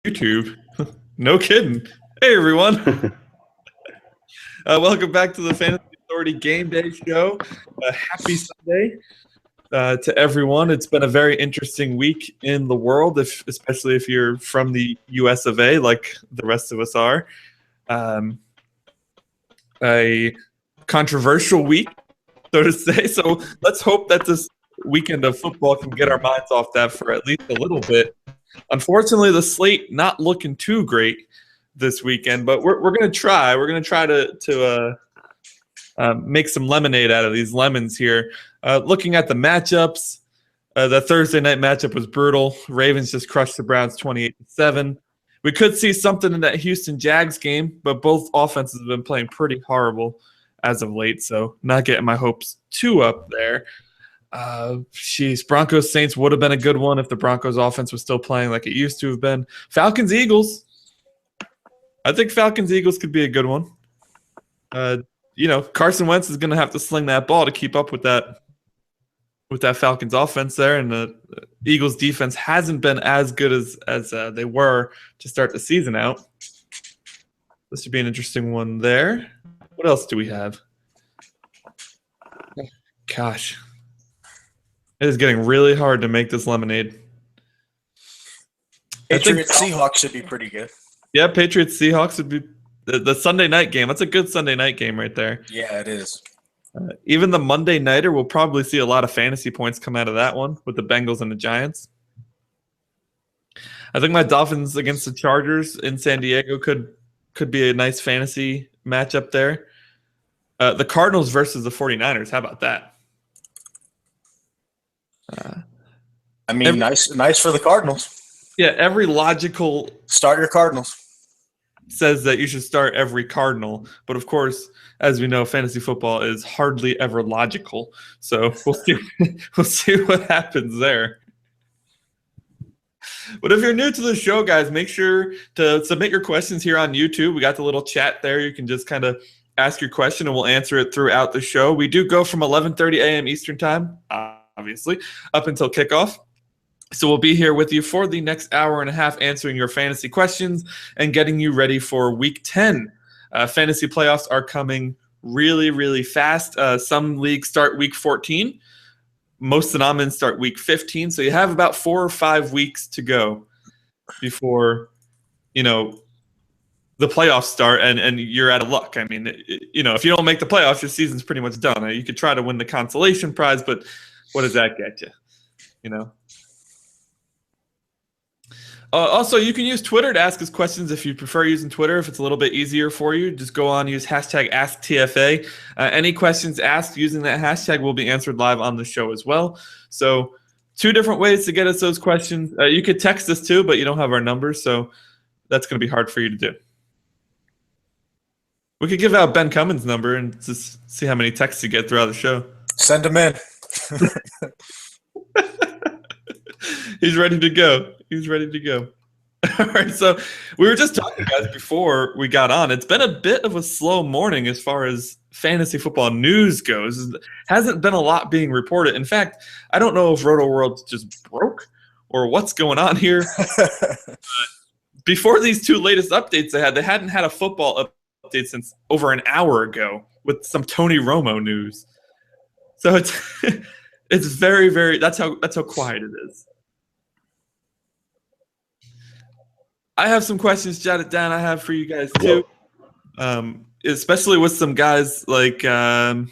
YouTube. No kidding. Hey, everyone. Welcome back to the Fantasy Authority Game Day Show. Happy Sunday to everyone. It's been a very interesting week in the world, especially if you're from the US of A, like the rest of us are. A controversial week, so to say. So let's hope that this weekend of football can get our minds off that for at least a little bit. Unfortunately, the slate not looking too great this weekend, but we're going to try. We're going to try to make some lemonade out of these lemons here. Looking at the matchups, the Thursday night matchup was brutal. Ravens just crushed the Browns 28-7. We could see something in that Houston Jags game, but both offenses have been playing pretty horrible as of late, so not getting my hopes too up there. Broncos Saints would have been a good one if the Broncos offense was still playing like it used to have been. Falcons Eagles. I think Falcons Eagles could be a good one. Carson Wentz is going to have to sling that ball to keep up with that Falcons offense there, and the Eagles defense hasn't been as good as they were to start the season out. This should be an interesting one there. What else do we have? Gosh. It is getting really hard to make this lemonade. Patriots Seahawks should be pretty good. Yeah, Patriots Seahawks would be the Sunday night game. That's a good Sunday night game right there. Yeah, it is. Even the Monday nighter, we'll probably see a lot of fantasy points come out of that one with the Bengals and the Giants. I think my Dolphins against the Chargers in San Diego could be a nice fantasy matchup there. The Cardinals versus the 49ers. How about that? Nice for the Cardinals. Yeah, every logical start your Cardinals says that you should start every Cardinal, but of course, as we know, fantasy football is hardly ever logical. So we'll see what happens there. But if you're new to the show, guys, make sure to submit your questions here on YouTube. We got the little chat there. You can just kind of ask your question, and we'll answer it throughout the show. We do go from 11:30 a.m. Eastern time, obviously, up until kickoff. So we'll be here with you for the next hour and a half answering your fantasy questions and getting you ready for Week 10. Fantasy playoffs are coming really, really fast. Some leagues start Week 14. Most of them start Week 15. So you have about 4 or 5 weeks to go before, the playoffs start and you're out of luck. I mean, if you don't make the playoffs, your season's pretty much done. You could try to win the consolation prize, but what does that get you? Also, you can use Twitter to ask us questions if you prefer using Twitter. If it's a little bit easier for you, just go on, use hashtag AskTFA. Any questions asked using that hashtag will be answered live on the show as well. So 2 different ways to get us those questions. You could text us too, but you don't have our numbers, so that's going to be hard for you to do. We could give out Ben Cummins' number and just see how many texts you get throughout the show. Send him in. He's ready to go. All right, so we were just talking, guys, before we got on. It's been a bit of a slow morning as far as fantasy football news goes. Hasn't been a lot being reported. In fact, I don't know if Roto World just broke or what's going on here. Before these 2 latest updates they hadn't had a football update since over an hour ago with some Tony Romo news. So it's very, very. That's how quiet it is. I have some questions jotted down. I have for you guys too, especially with some guys like a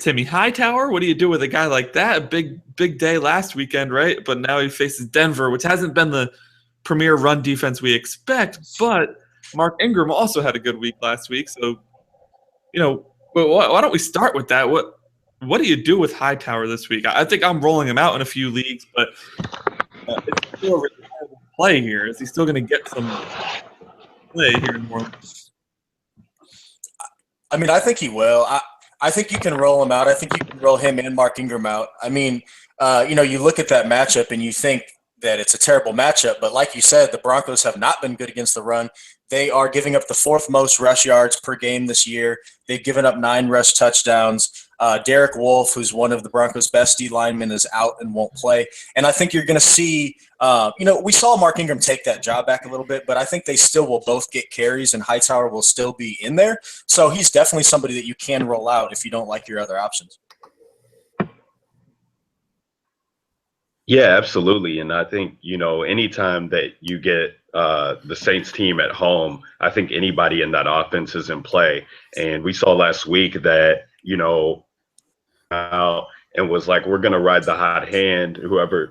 Timmy Hightower. What do you do with a guy like that? A big day last weekend, right? But now he faces Denver, which hasn't been the premier run defense we expect. But Mark Ingram also had a good week last week. So, why don't we start with that? What do you do with Hightower this week? I think I'm rolling him out in a few leagues, but it's still a reliable play here. Is he still going to get some play here more? I think he will. I think you can roll him out. I think you can roll him and Mark Ingram out. You look at that matchup and you think that it's a terrible matchup, but like you said, the Broncos have not been good against the run. They are giving up the 4th most rush yards per game this year. They've given up 9 rush touchdowns. Derek Wolfe, who's one of the Broncos' best D linemen, is out and won't play. And I think you're going to see, we saw Mark Ingram take that job back a little bit, but I think they still will both get carries, and Hightower will still be in there. So he's definitely somebody that you can roll out if you don't like your other options. Yeah, absolutely. And I think, anytime that you get the Saints team at home, I think anybody in that offense is in play. And we saw last week that, out and was like, we're going to ride the hot hand, whoever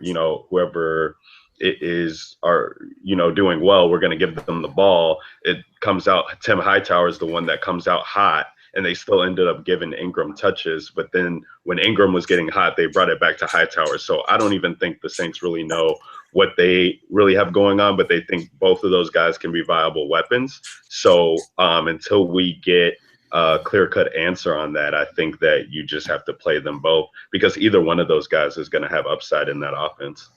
it is are, doing well, we're going to give them the ball. It comes out, Tim Hightower is the one that comes out hot. And they still ended up giving Ingram touches. But then when Ingram was getting hot, they brought it back to Hightower. So I don't even think the Saints really know what they really have going on, but they think both of those guys can be viable weapons. So until we get a clear-cut answer on that, I think that you just have to play them both because either one of those guys is going to have upside in that offense.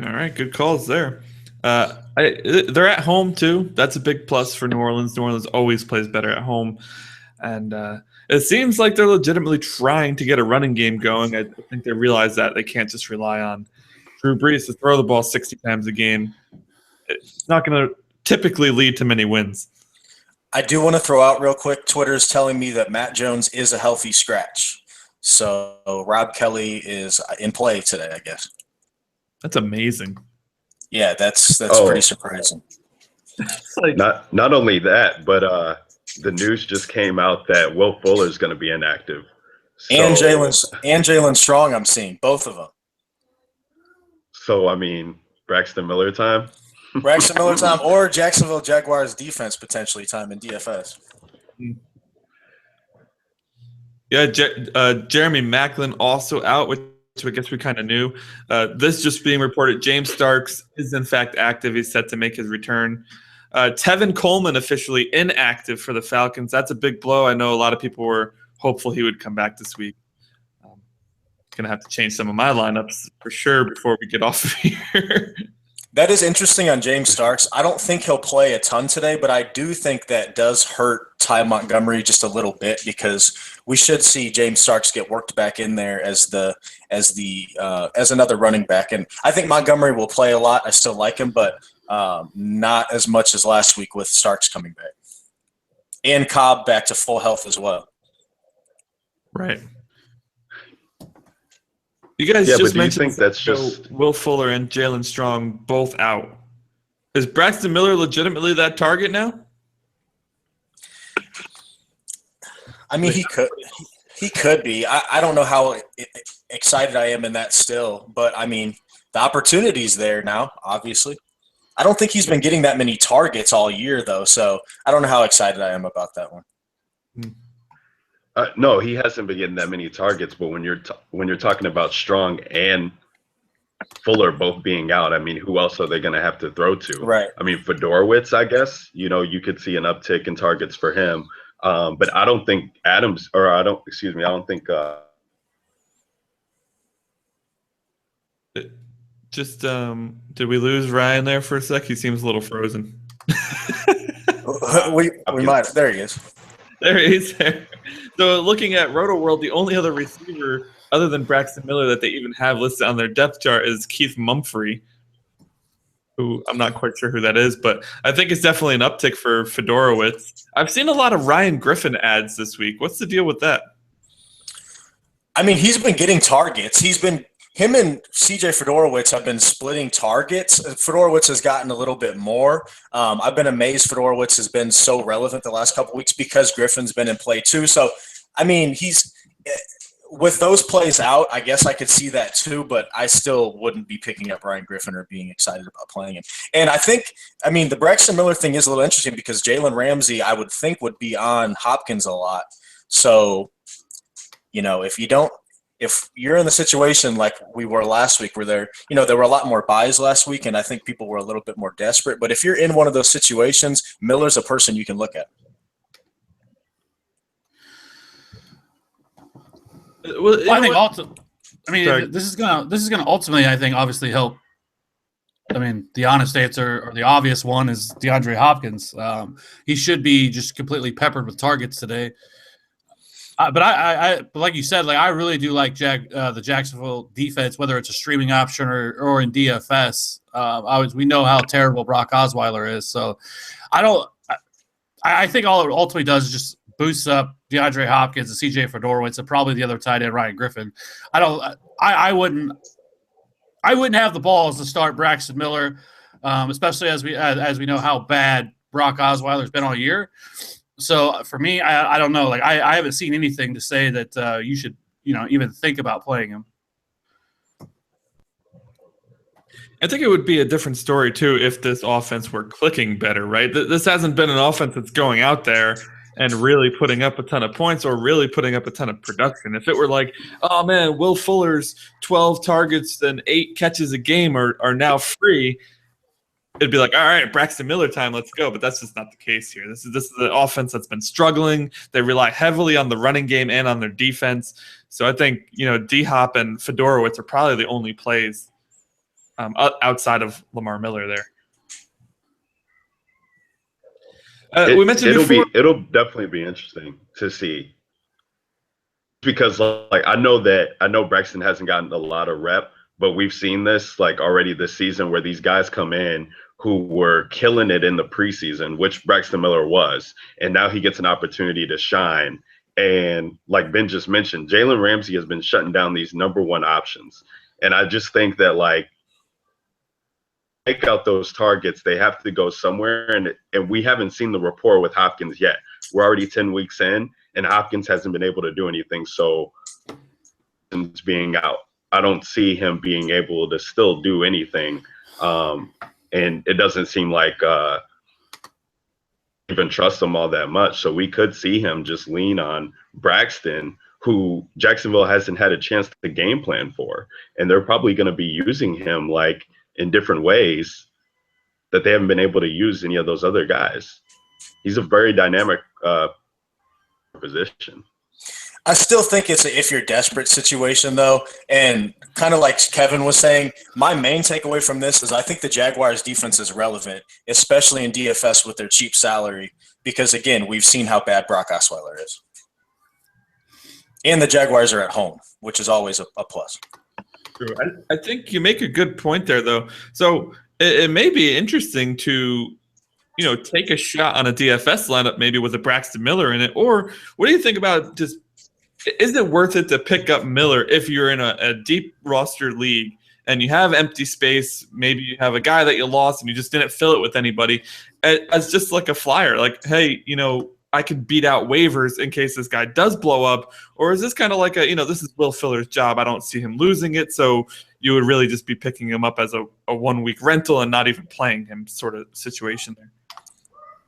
All right, good calls there. They're at home too. That's a big plus for New Orleans. New Orleans always plays better at home, and it seems like they're legitimately trying to get a running game going. I think they realize that they can't just rely on Drew Brees to throw the ball 60 times a game. It's not going to typically lead to many wins. I do want to throw out real quick, Twitter's telling me that Matt Jones is a healthy scratch. So Rob Kelly is in play today, I guess. That's amazing. Yeah, that's pretty surprising. Not only that, but the news just came out that Will Fuller is going to be inactive. So, and Jalen Strong, I'm seeing both of them. So Braxton Miller time. Braxton Miller time, or Jacksonville Jaguars defense potentially time in DFS. Yeah, Jeremy Maclin also out, which I guess we kind of knew. This just being reported, James Starks is in fact active. He's set to make his return. Tevin Coleman officially inactive for the Falcons. That's a big blow. I know a lot of people were hopeful he would come back this week. Going to have to change some of my lineups for sure before we get off of here. That is interesting on James Starks. I don't think he'll play a ton today, but I do think that does hurt Ty Montgomery just a little bit because we should see James Starks get worked back in there as another running back. And I think Montgomery will play a lot. I still like him, but not as much as last week with Starks coming back. And Cobb back to full health as well. Right. You guys just mentioned that's just Will Fuller and Jalen Strong both out. Is Braxton Miller legitimately that target now? I mean, he could be. I don't know how excited I am in that still, but I mean, the opportunity's there now, obviously. I don't think he's been getting that many targets all year, though, so I don't know how excited I am about that one. No, he hasn't been getting that many targets, but when you're talking about Strong and Fuller both being out, who else are they going to have to throw to? Right. Fedorowicz, I guess, you could see an uptick in targets for him. But I don't think I don't think did we lose Ryan there for a sec? He seems a little frozen. we might. There he is. There he is. So looking at Roto World, the only other receiver other than Braxton Miller that they even have listed on their depth chart is Keith Mumphrey, who I'm not quite sure who that is, but I think it's definitely an uptick for Fedorowicz. I've seen a lot of Ryan Griffin ads this week. What's the deal with that? He's been getting targets. Him and CJ Fedorowicz have been splitting targets. Fedorowicz has gotten a little bit more. I've been amazed Fedorowicz has been so relevant the last couple of weeks because Griffin's been in play too. So, he's with those plays out, I guess I could see that too, but I still wouldn't be picking up Ryan Griffin or being excited about playing him. And I think, the Braxton Miller thing is a little interesting because Jalen Ramsey, I would think, would be on Hopkins a lot. So, if you're in the situation like we were last week where there were a lot more buys last week and I think people were a little bit more desperate. But if you're in one of those situations, Miller's a person you can look at. Well, I think also, this is gonna ultimately, I think, obviously help I mean, the honest answer or the obvious one is DeAndre Hopkins. He should be just completely peppered with targets today. But like you said, like I really do like the Jacksonville defense, whether it's a streaming option or in DFS. We know how terrible Brock Osweiler is, so I think all it ultimately does is just boosts up DeAndre Hopkins and C.J. Fedorowicz and probably the other tight end Ryan Griffin. I wouldn't have the balls to start Braxton Miller, especially as we know how bad Brock Osweiler's been all year. So for me, I don't know. Like I haven't seen anything to say that you should even think about playing him. I think it would be a different story too if this offense were clicking better, right? This hasn't been an offense that's going out there and really putting up a ton of points or really putting up a ton of production. If it were like, oh man, Will Fuller's 12 targets and 8 catches a game are now free, it'd be like, all right, Braxton Miller time, let's go. But that's just not the case here. This is the offense that's been struggling. They rely heavily on the running game and on their defense. So I think, D-Hop and Fedorowicz are probably the only plays outside of Lamar Miller there. We mentioned it'll definitely be interesting to see, because like I know Braxton hasn't gotten a lot of rep, but we've seen this like already this season where these guys come in who were killing it in the preseason, which Braxton Miller was, and now he gets an opportunity to shine. And like Ben just mentioned, Jalen Ramsey has been shutting down these number one options, and I just think that like, take out those targets, they have to go somewhere, and we haven't seen the rapport with Hopkins yet. We're already 10 weeks in, and Hopkins hasn't been able to do anything. So, being out, I don't see him being able to still do anything, and it doesn't seem like even trust him all that much. So we could see him just lean on Braxton, who Jacksonville hasn't had a chance to game plan for, and they're probably going to be using him like in different ways that they haven't been able to use any of those other guys. He's a very dynamic position. I still think it's a if you're desperate situation, though. And kind of like Kevin was saying, my main takeaway from this is I think the Jaguars' defense is relevant, especially in DFS with their cheap salary, because, again, we've seen how bad Brock Osweiler is. And the Jaguars are at home, which is always a plus. True. I think you make a good point there, though. So it may be interesting to, take a shot on a DFS lineup, maybe with a Braxton Miller in it. Or what do you think about just, is it worth it to pick up Miller if you're in a deep roster league and you have empty space? Maybe you have a guy that you lost and you just didn't fill it with anybody as just like a flyer. Like, hey, I could beat out waivers in case this guy does blow up? Or is this kind of like this is Will Fuller's job. I don't see him losing it. So you would really just be picking him up as a 1-week rental and not even playing him sort of situation there.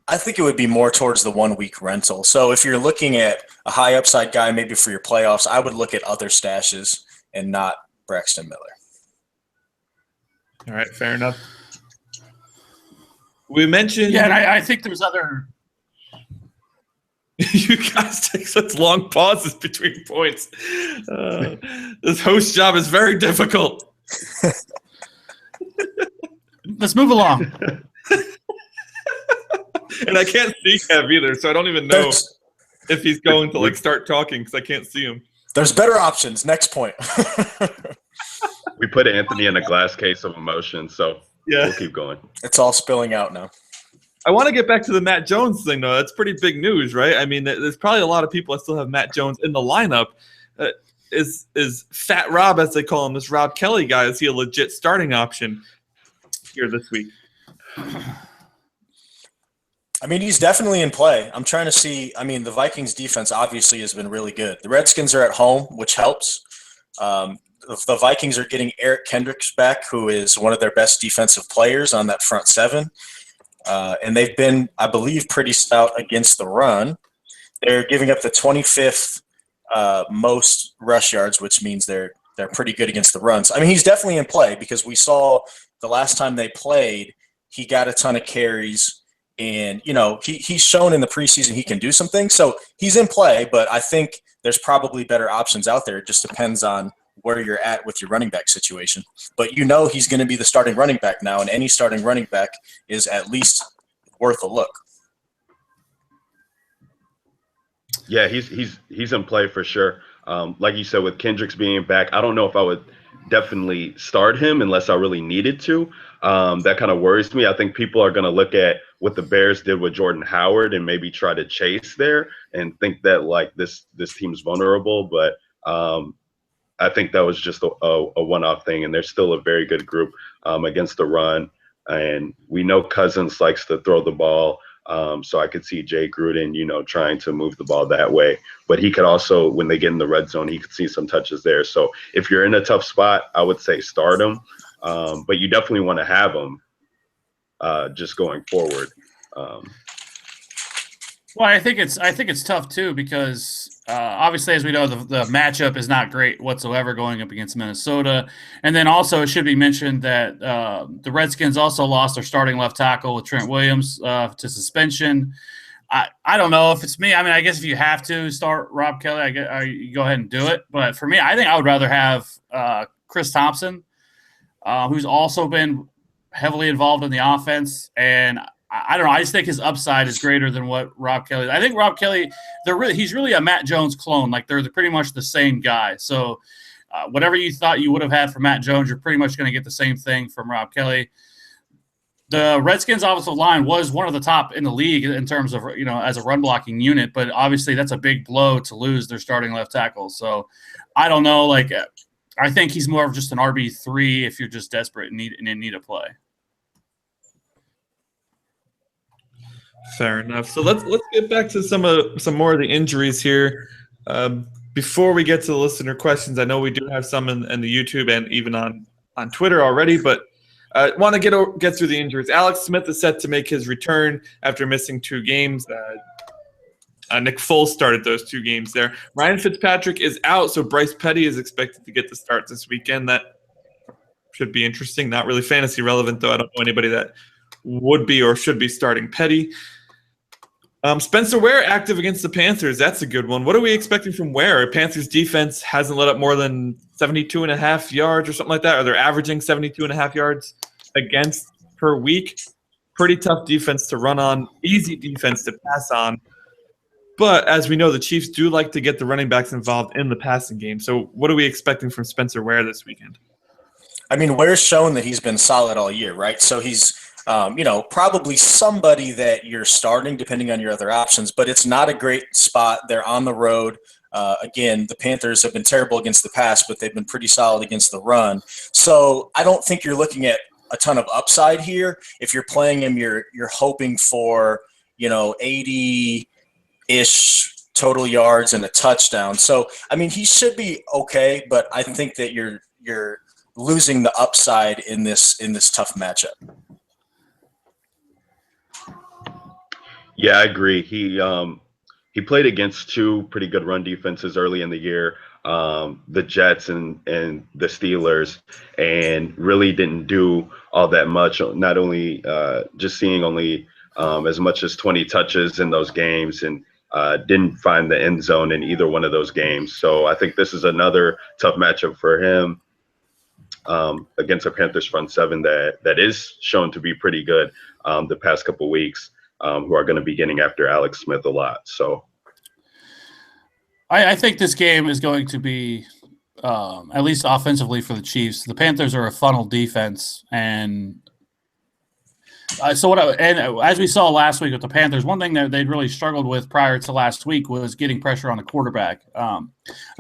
I think it would be more towards the 1-week rental. So if you're looking at a high upside guy, maybe for your playoffs, I would look at other stashes and not Braxton Miller. All right. Fair enough. We mentioned. Yeah, and I think there's other. You guys take such long pauses between points. This host job is very difficult. Let's move along. And I can't see Kev either, so I don't even know if he's going to start talking because I can't see him. There's better options. Next point. We put Anthony in a glass case of emotion, so we'll keep going. It's all spilling out now. I want to get back to the Matt Jones thing, though. That's pretty big news, right? I mean, there's probably a lot of people that still have Matt Jones in the lineup. Is Fat Rob, as they call him, this Rob Kelly guy, is he a legit starting option here this week? I mean, he's definitely in play. I'm trying to see. I mean, the Vikings defense obviously has been really good. The Redskins are at home, which helps. The Vikings are getting Eric Kendricks back, who is one of their best defensive players on that front seven. And they've been, I believe, pretty stout against the run. They're giving up the 25th most rush yards, which means they're pretty good against the runs. I mean, he's definitely in play because we saw the last time they played, he got a ton of carries. And, he's shown in the preseason he can do some things. So he's in play, but I think there's probably better options out there. It just depends on where you're at with your running back situation. But you know he's going to be the starting running back now, and any starting running back is at least worth a look. Yeah, he's in play for sure. Like you said, with Kendricks being back, I don't know if I would definitely start him unless I really needed to. That kind of worries me. I think people are going to look at what the Bears did with Jordan Howard and maybe try to chase there and think that like this team's vulnerable. But I think that was just a one-off thing, and they're still a very good group against the run. And we know Cousins likes to throw the ball. So I could see Jay Gruden, trying to move the ball that way. But he could also, when they get in the red zone, he could see some touches there. So if you're in a tough spot, I would say start him. But you definitely want to have him just going forward. Well, I think it's tough too because obviously, as we know, the matchup is not great whatsoever going up against Minnesota. And then also it should be mentioned that the Redskins also lost their starting left tackle with Trent Williams to suspension. I don't know if it's me. I mean, I guess if you have to start Rob Kelly, you go ahead and do it. But for me, I think I would rather have Chris Thompson, who's also been heavily involved in the offense. And I don't know. I just think his upside is greater than what Rob Kelly. I think Rob Kelly, he's really a Matt Jones clone. Like they're pretty much the same guy. So whatever you thought you would have had from Matt Jones, you're pretty much going to get the same thing from Rob Kelly. The Redskins offensive line was one of the top in the league in terms of, as a run blocking unit, but obviously that's a big blow to lose their starting left tackle. So I don't know. Like I think he's more of just an RB3 if you're just desperate and need a play. Fair enough. So let's get back to some more of the injuries here. Before we get to the listener questions, I know we do have some in the YouTube and even on Twitter already, but I want to get through the injuries. Alex Smith is set to make his return after missing 2 games. Nick Foles started those 2 games there. Ryan Fitzpatrick is out, so Bryce Petty is expected to get the start this weekend. That should be interesting. Not really fantasy relevant, though. I don't know anybody that would be or should be starting Petty. Spencer Ware active against the Panthers. That's a good one. What are we expecting from Ware? Panthers defense hasn't let up more than 72.5 yards or something like that. Or they're averaging 72.5 yards against per week. Pretty tough defense to run on. Easy defense to pass on. But as we know, the Chiefs do like to get the running backs involved in the passing game. So what are we expecting from Spencer Ware this weekend? I mean, Ware's shown that he's been solid all year, right? So he's probably somebody that you're starting depending on your other options, but it's not a great spot. They're on the road. Again, the Panthers have been terrible against the pass, but they've been pretty solid against the run. So I don't think you're looking at a ton of upside here. If you're playing him, you're hoping for, 80-ish total yards and a touchdown. So, I mean, he should be okay, but I think that you're losing the upside in this tough matchup. Yeah, I agree. He played against 2 pretty good run defenses early in the year, the Jets and the Steelers, and really didn't do all that much. Not only just seeing only as much as 20 touches in those games, and didn't find the end zone in either one of those games. So I think this is another tough matchup for him against a Panthers front 7 that is shown to be pretty good the past couple of weeks. Who are going to be getting after Alex Smith a lot. So I think this game is going to be, at least offensively for the Chiefs. The Panthers are a funnel defense. And as we saw last week with the Panthers, one thing that they'd really struggled with prior to last week was getting pressure on the quarterback. And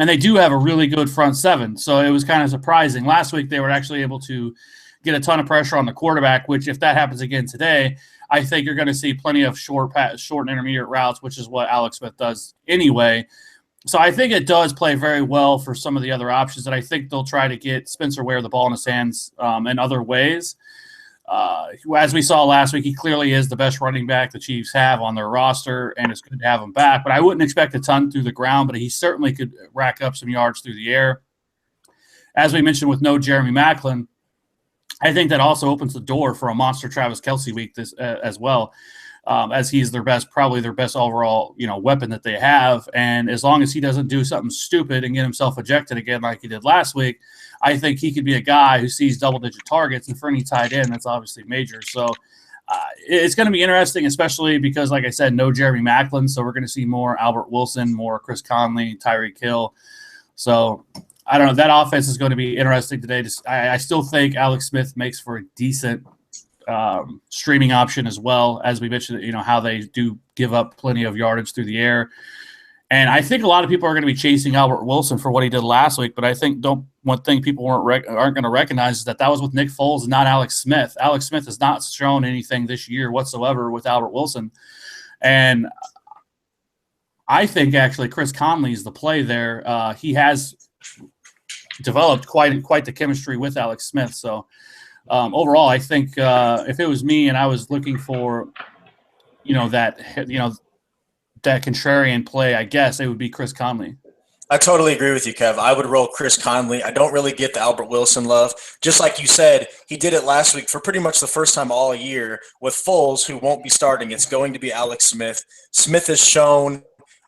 they do have a really good front 7. So it was kind of surprising. Last week, they were actually able to get a ton of pressure on the quarterback, which if that happens again today, I think you're going to see plenty of short and intermediate routes, which is what Alex Smith does anyway. So I think it does play very well for some of the other options, and I think they'll try to get Spencer Ware the ball in his hands in other ways. As we saw last week, he clearly is the best running back the Chiefs have on their roster, and it's good to have him back. But I wouldn't expect a ton through the ground, but he certainly could rack up some yards through the air. As we mentioned with no Jeremy Maclin, I think that also opens the door for a monster Travis Kelce week as well. as he's probably their best overall, weapon that they have. And as long as he doesn't do something stupid and get himself ejected again like he did last week, I think he could be a guy who sees double-digit targets. And for any tight end, that's obviously major. So it's going to be interesting, especially because, like I said, no Jeremy Maclin. So we're going to see more Albert Wilson, more Chris Conley, Tyreek Hill. So I don't know. That offense is going to be interesting today. I still think Alex Smith makes for a decent streaming option as well. As we mentioned, how they do give up plenty of yardage through the air. And I think a lot of people are going to be chasing Albert Wilson for what he did last week. But I think one thing people aren't going to recognize is that was with Nick Foles and not Alex Smith. Alex Smith has not shown anything this year whatsoever with Albert Wilson. And I think actually Chris Conley is the play there. He has developed quite the chemistry with Alex Smith. So overall, I think if it was me and I was looking for, that contrarian play, I guess it would be Chris Conley. I totally agree with you, Kev. I would roll Chris Conley. I don't really get the Albert Wilson love. Just like you said, he did it last week for pretty much the first time all year with Foles, who won't be starting. It's going to be Alex Smith. Smith has shown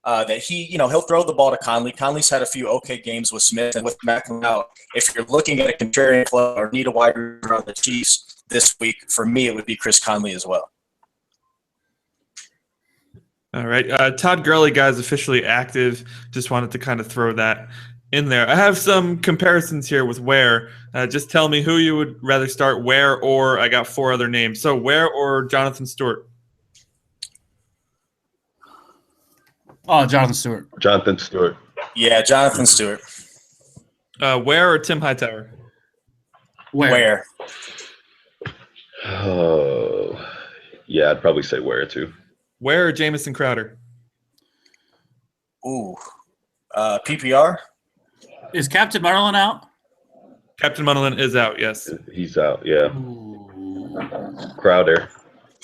that he'll throw the ball to Conley. Conley's had a few okay games with Smith and with Maclin out. If you're looking at a contrarian play or need a wide receiver on the Chiefs this week, for me, it would be Chris Conley as well. All right. Todd Gurley, guys, officially active. Just wanted to kind of throw that in there. I have some comparisons here with Ware. Just tell me who you would rather start, Ware or I got 4 other names. So Ware or Jonathan Stewart? Oh, Jonathan Stewart. Jonathan Stewart. Yeah, Jonathan Stewart. Ware or Tim Hightower? Ware. Oh, yeah, I'd probably say Ware too. Ware or Jamison Crowder? Ooh. PPR? Is Captain Merlin out? Captain Munderland is out, yes. He's out, yeah. Ooh. Crowder,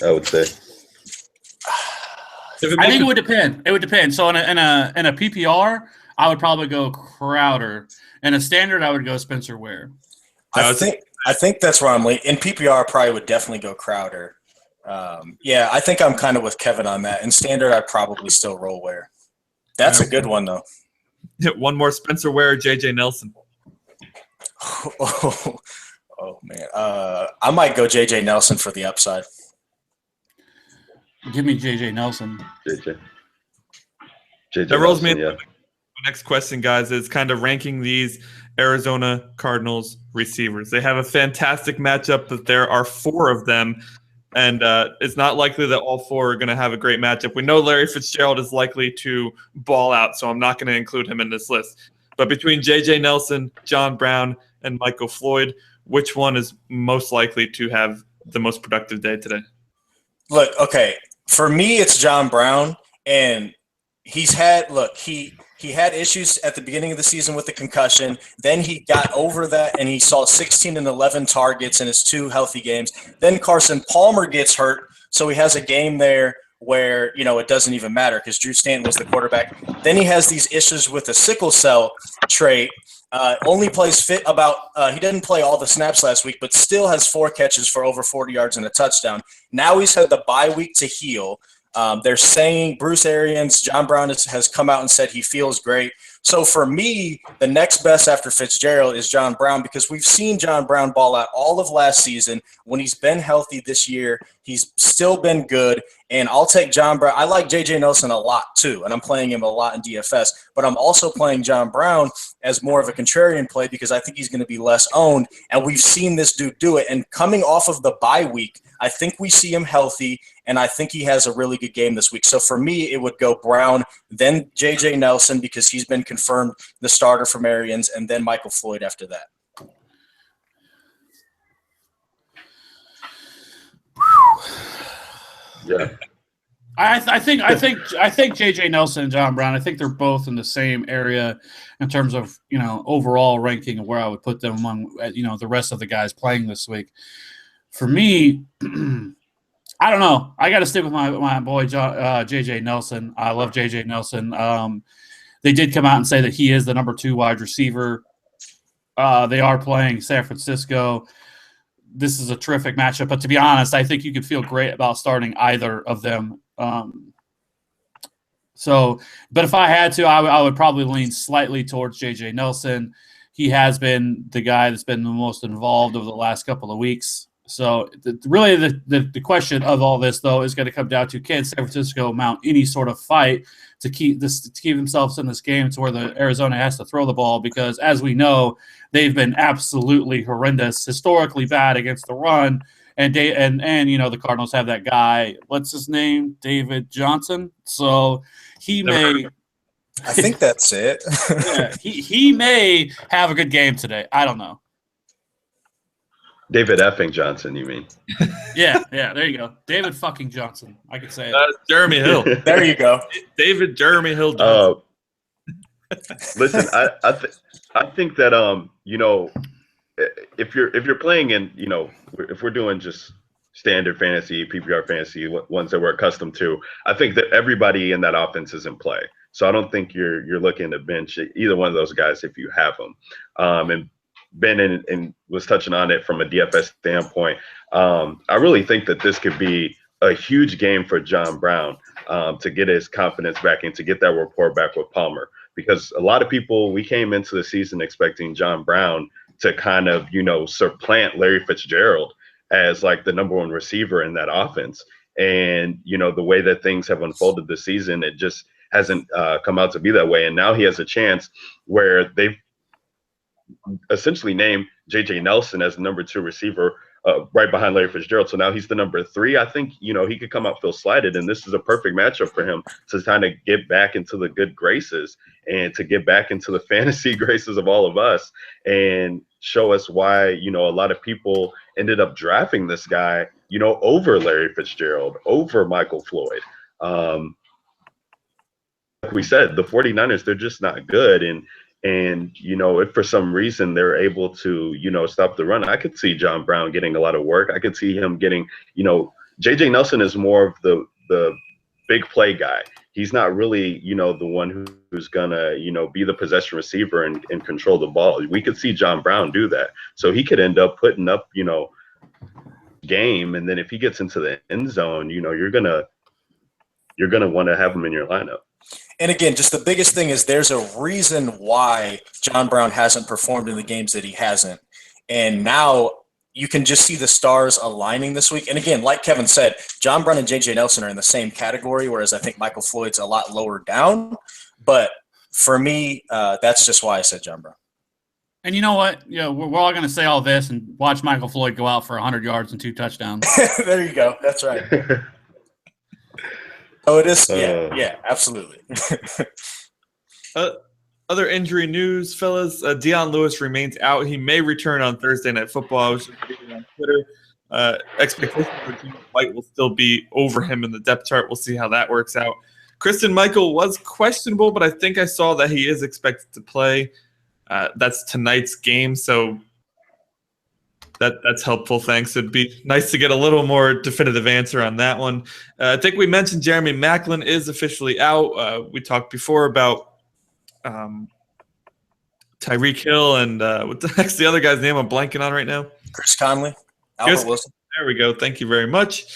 I would say. I think it would depend. It would depend. So in a PPR, I would probably go Crowder. In a standard, I would go Spencer Ware. I think that's where I'm leaning. In PPR, I probably would definitely go Crowder. Yeah, I think I'm kind of with Kevin on that. In standard, I'd probably still roll Ware. That's a good one, though. One more, Spencer Ware or J.J. Nelson? Oh man. I might go J.J. Nelson for the upside. Give me J.J. Nelson. JJ That rolls me Nelson, yeah. The next question, guys, is kind of ranking these Arizona Cardinals receivers. They have a fantastic matchup, but there are 4 of them. And it's not likely that all 4 are going to have a great matchup. We know Larry Fitzgerald is likely to ball out, so I'm not going to include him in this list. But between J.J. Nelson, John Brown, and Michael Floyd, which one is most likely to have the most productive day today? Look, okay, for me, it's John Brown, and he had issues at the beginning of the season with the concussion. Then he got over that, and he saw 16 and 11 targets in his 2 healthy games. Then Carson Palmer gets hurt, so he has a game there where, it doesn't even matter because Drew Stanton was the quarterback. Then he has these issues with the sickle cell trait. Only plays fit he didn't play all the snaps last week, but still has 4 catches for over 40 yards and a touchdown. Now he's had the bye week to heal. They're saying Bruce Arians, John Brown has come out and said he feels great. So for me, the next best after Fitzgerald is John Brown because we've seen John Brown ball out all of last season. When he's been healthy this year, he's still been good. And I'll take John Brown. I like J.J. Nelson a lot too, and I'm playing him a lot in DFS. But I'm also playing John Brown as more of a contrarian play because I think he's going to be less owned. And we've seen this dude do it. And coming off of the bye week, I think we see him healthy, and I think he has a really good game this week. So for me, it would go Brown, then J.J. Nelson because he's been confirmed the starter for Arians, and then Michael Floyd after that. Yeah. I think J.J. Nelson and John Brown, I think they're both in the same area in terms of, overall ranking of where I would put them among, the rest of the guys playing this week. For me, I don't know. I got to stick with my boy J.J. Nelson. I love J.J. Nelson. They did come out and say that he is the number 2 wide receiver. They are playing San Francisco. this is a terrific matchup. But to be honest, I think you could feel great about starting either of them. But if I had to, I would probably lean slightly towards J.J. Nelson. He has been the guy that's been the most involved over the last couple of weeks. So really the question of all this, though, is going to come down to, can San Francisco mount any sort of fight to keep themselves in this game to where the Arizona has to throw the ball? Because as we know, they've been absolutely horrendous, historically bad against the run. And the Cardinals have that guy, what's his name? David Johnson. So he may – I think that's it. yeah, he may have a good game today. I don't know. David effing Johnson, you mean? Yeah, there you go. David fucking Johnson. I could say it. Jeremy Hill. There you go. David Jeremy Hill Johnson. Listen, I think that if you're playing in, if we're doing just standard fantasy, PPR fantasy, ones that we're accustomed to, I think that everybody in that offense is in play. So I don't think you're looking to bench either one of those guys if you have them. And Ben and was touching on it from a DFS standpoint. I really think that this could be a huge game for John Brown to get his confidence back and to get that rapport back with Palmer. Because a lot of people, we came into the season expecting John Brown to kind of, supplant Larry Fitzgerald as like the number one receiver in that offense. And, the way that things have unfolded this season, it just hasn't come out to be that way. And now he has a chance where they've essentially named J.J. Nelson as the number 2 receiver right behind Larry Fitzgerald. So now he's the number 3. I think, he could come out feel slighted, and this is a perfect matchup for him to kind of get back into the good graces and to get back into the fantasy graces of all of us and show us why, a lot of people ended up drafting this guy, over Larry Fitzgerald, over Michael Floyd. Like we said, the 49ers, they're just not good. And if for some reason they're able to, stop the run, I could see John Brown getting a lot of work. I could see him getting, J.J. Nelson is more of the big play guy. He's not really, the one who's gonna, be the possession receiver and control the ball. We could see John Brown do that. So he could end up putting up, game. And then if he gets into the end zone, you're gonna want to have him in your lineup. And again, just the biggest thing is there's a reason why John Brown hasn't performed in the games that he hasn't. And now you can just see the stars aligning this week. And again, like Kevin said, John Brown and J.J. Nelson are in the same category, whereas I think Michael Floyd's a lot lower down. But for me, that's just why I said John Brown. And you know what? We're all going to say all this and watch Michael Floyd go out for 100 yards and 2 touchdowns. There you go. That's right. Oh, it is. Yeah, absolutely. Other injury news, fellas. Deion Lewis remains out. He may return on Thursday Night Football. I was just reading on Twitter. Expectations for James White will still be over him in the depth chart. We'll see how that works out. Christian Michael was questionable, but I think I saw that he is expected to play. That's tonight's game, so that's helpful. Thanks. It'd be nice to get a little more definitive answer on that one. I think we mentioned Jeremy Maclin is officially out. We talked before about Tyreek Hill and what the heck's the other guy's name I'm blanking on right now? Chris Conley, Albert Wilson. There we go. Thank you very much.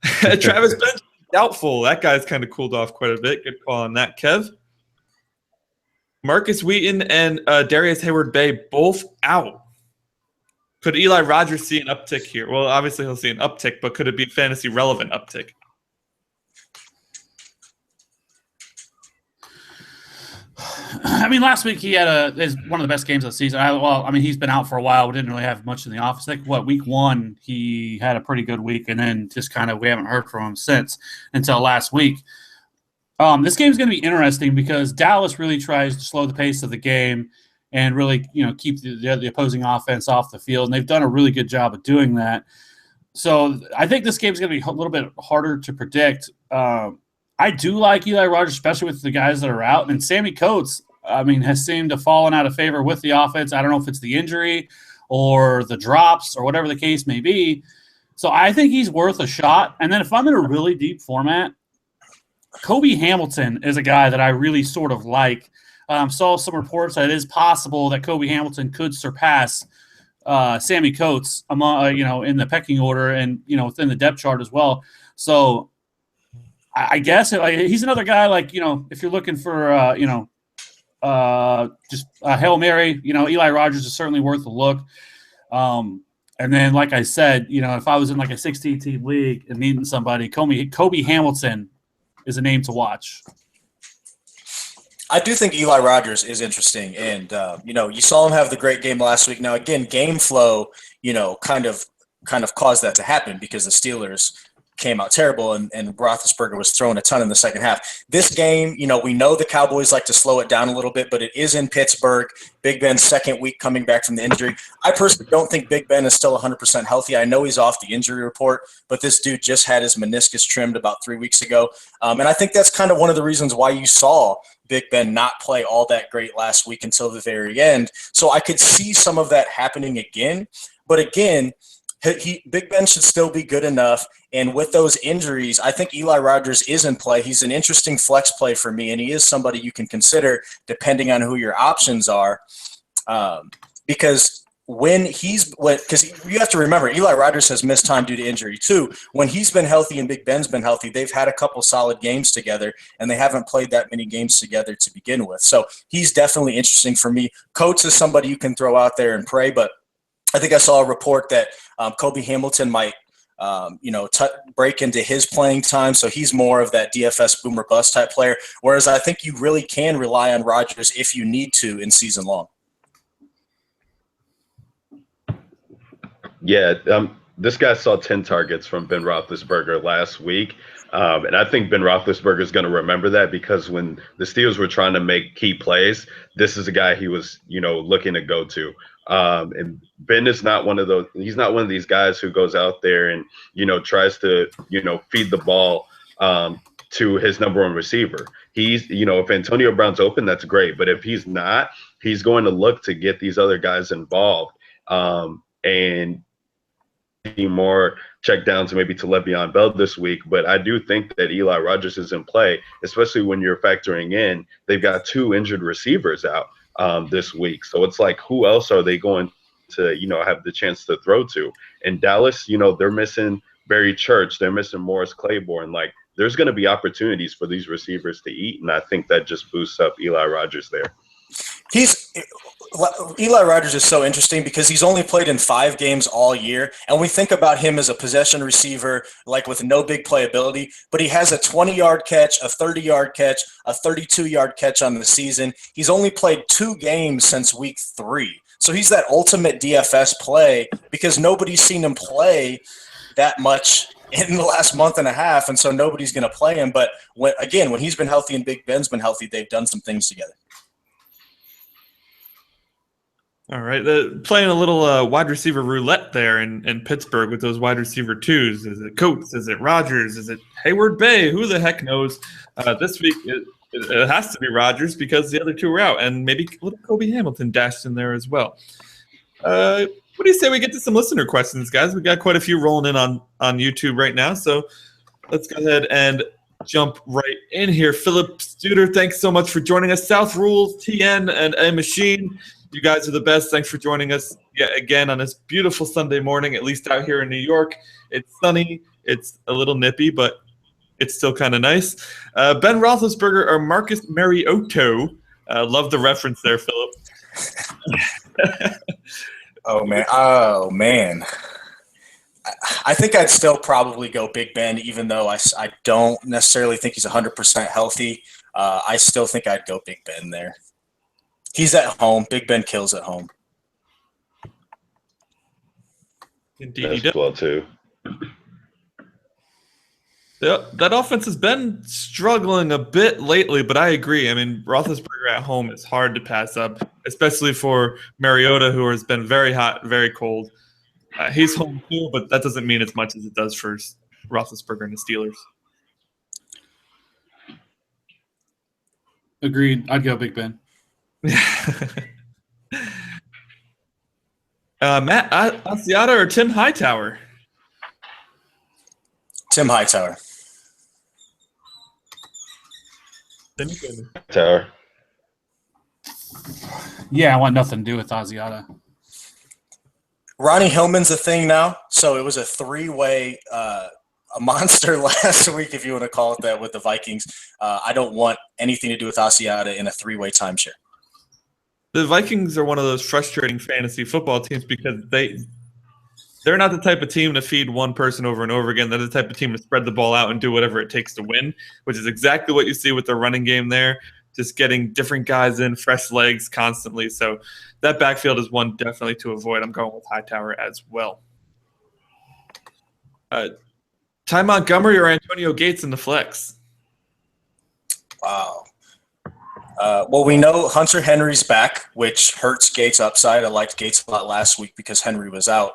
Travis Benjamin, doubtful. That guy's kind of cooled off quite a bit. Good call on that, Kev. Marcus Wheaton and Darius Hayward-Bay both out. Could Eli Rogers see an uptick here? Well, obviously he'll see an uptick, but could it be fantasy relevant uptick? I mean, last week he had one of the best games of the season. He's been out for a while. We didn't really have much in the office. Week 1 he had a pretty good week, and then just kind of we haven't heard from him since until last week. This game is going to be interesting because Dallas really tries to slow the pace of the game and really, keep the opposing offense off the field. And they've done a really good job of doing that. So I think this game is going to be a little bit harder to predict. I do like Eli Rogers, especially with the guys that are out. And Sammy Coates, has seemed to fallen out of favor with the offense. I don't know if it's the injury or the drops or whatever the case may be. So I think he's worth a shot. And then if I'm in a really deep format, Kobe Hamilton is a guy that I really sort of like. Saw some reports that it is possible that Kobe Hamilton could surpass Sammy Coates among in the pecking order and within the depth chart as well. So I guess he's another guy if you're looking for just a Hail Mary, Eli Rogers is certainly worth a look. And then, like I said, if I was in like a 16-team league and needing somebody, Kobe Hamilton is a name to watch. I do think Eli Rogers is interesting, and you saw him have the great game last week. Now, again, game flow, kind of caused that to happen because the Steelers came out terrible, and Roethlisberger was throwing a ton in the second half. This game, we know the Cowboys like to slow it down a little bit, but it is in Pittsburgh. Big Ben's second week coming back from the injury. I personally don't think Big Ben is still 100% healthy. I know he's off the injury report, but this dude just had his meniscus trimmed about 3 weeks ago, and I think that's kind of one of the reasons why you saw Big Ben not play all that great last week until the very end. So I could see some of that happening again, but again, Big Ben should still be good enough. And with those injuries, I think Eli Rogers is in play. He's an interesting flex play for me, and he is somebody you can consider depending on who your options are. Because you have to remember, Eli Rogers has missed time due to injury too. When he's been healthy and Big Ben's been healthy, they've had a couple solid games together, and they haven't played that many games together to begin with. So he's definitely interesting for me. Coates is somebody you can throw out there and pray, but I think I saw a report that Kobe Hamilton might, break into his playing time. So he's more of that DFS boomer bust type player. Whereas I think you really can rely on Rodgers if you need to in season long. Yeah, this guy saw 10 targets from Ben Roethlisberger last week. And I think Ben Roethlisberger is going to remember that because when the Steelers were trying to make key plays, this is a guy he was, looking to go to. And Ben is not one of those. He's not one of these guys who goes out there and, tries to, feed the ball to his number one receiver. He's, if Antonio Brown's open, that's great. But if he's not, he's going to look to get these other guys involved. And more check down to maybe to Le'Veon Bell this week, but I do think that Eli Rogers is in play, especially when you're factoring in they've got 2 injured receivers out this week. So it's like, who else are they going to, have the chance to throw to? In Dallas, they're missing Barry Church, they're missing Morris Claiborne. Like, there's going to be opportunities for these receivers to eat, and I think that just boosts up Eli Rogers there. Eli Rogers is so interesting because he's only played in 5 games all year, and we think about him as a possession receiver, like with no big playability, but he has a 20-yard catch, a 30-yard catch, a 32-yard catch on the season. He's only played 2 games since week 3. So he's that ultimate DFS play because nobody's seen him play that much in the last month and a half, and so nobody's going to play him. But when he's been healthy and Big Ben's been healthy, they've done some things together. All right, playing a little wide receiver roulette there in Pittsburgh with those wide receiver 2s. Is it Coates? Is it Rodgers? Is it Hayward Bay? Who the heck knows? This week it has to be Rodgers because the other 2 were out, and maybe a little Kobe Hamilton dashed in there as well. What do you say we get to some listener questions, guys? We got quite a few rolling in on YouTube right now, so let's go ahead and jump right in here. Philip Studer, thanks so much for joining us. South Rules, TN, and A Machine. You guys are the best. Thanks for joining us yet again on this beautiful Sunday morning, at least out here in New York. It's sunny. It's a little nippy, but it's still kind of nice. Ben Roethlisberger or Marcus Mariota? Love the reference there, Philip. Oh, man. I think I'd still probably go Big Ben, even though I don't necessarily think he's 100% healthy. I still think I'd go Big Ben there. He's at home. Big Ben kills at home. Indeed, as well too. That offense has been struggling a bit lately, but I agree. I mean, Roethlisberger at home is hard to pass up, especially for Mariota, who has been very hot, very cold. He's home too, but that doesn't mean as much as it does for Roethlisberger and the Steelers. Agreed. I'd go Big Ben. Matt Asiata or Tim Hightower? Tim Hightower. Tower. Yeah, I want nothing to do with Asiata. Ronnie Hillman's a thing now, so it was a three-way a monster last week, if you want to call it that, with the Vikings. I don't want anything to do with Asiata in a three-way timeshare. The Vikings are one of those frustrating fantasy football teams because they're not the type of team to feed one person over and over again. They're the type of team to spread the ball out and do whatever it takes to win, which is exactly what you see with the running game there, just getting different guys in, fresh legs constantly. So that backfield is one definitely to avoid. I'm going with Hightower as well. Ty Montgomery or Antonio Gates in the flex? Wow. Well, we know Hunter Henry's back, which hurts Gates' upside. I liked Gates a lot last week because Henry was out.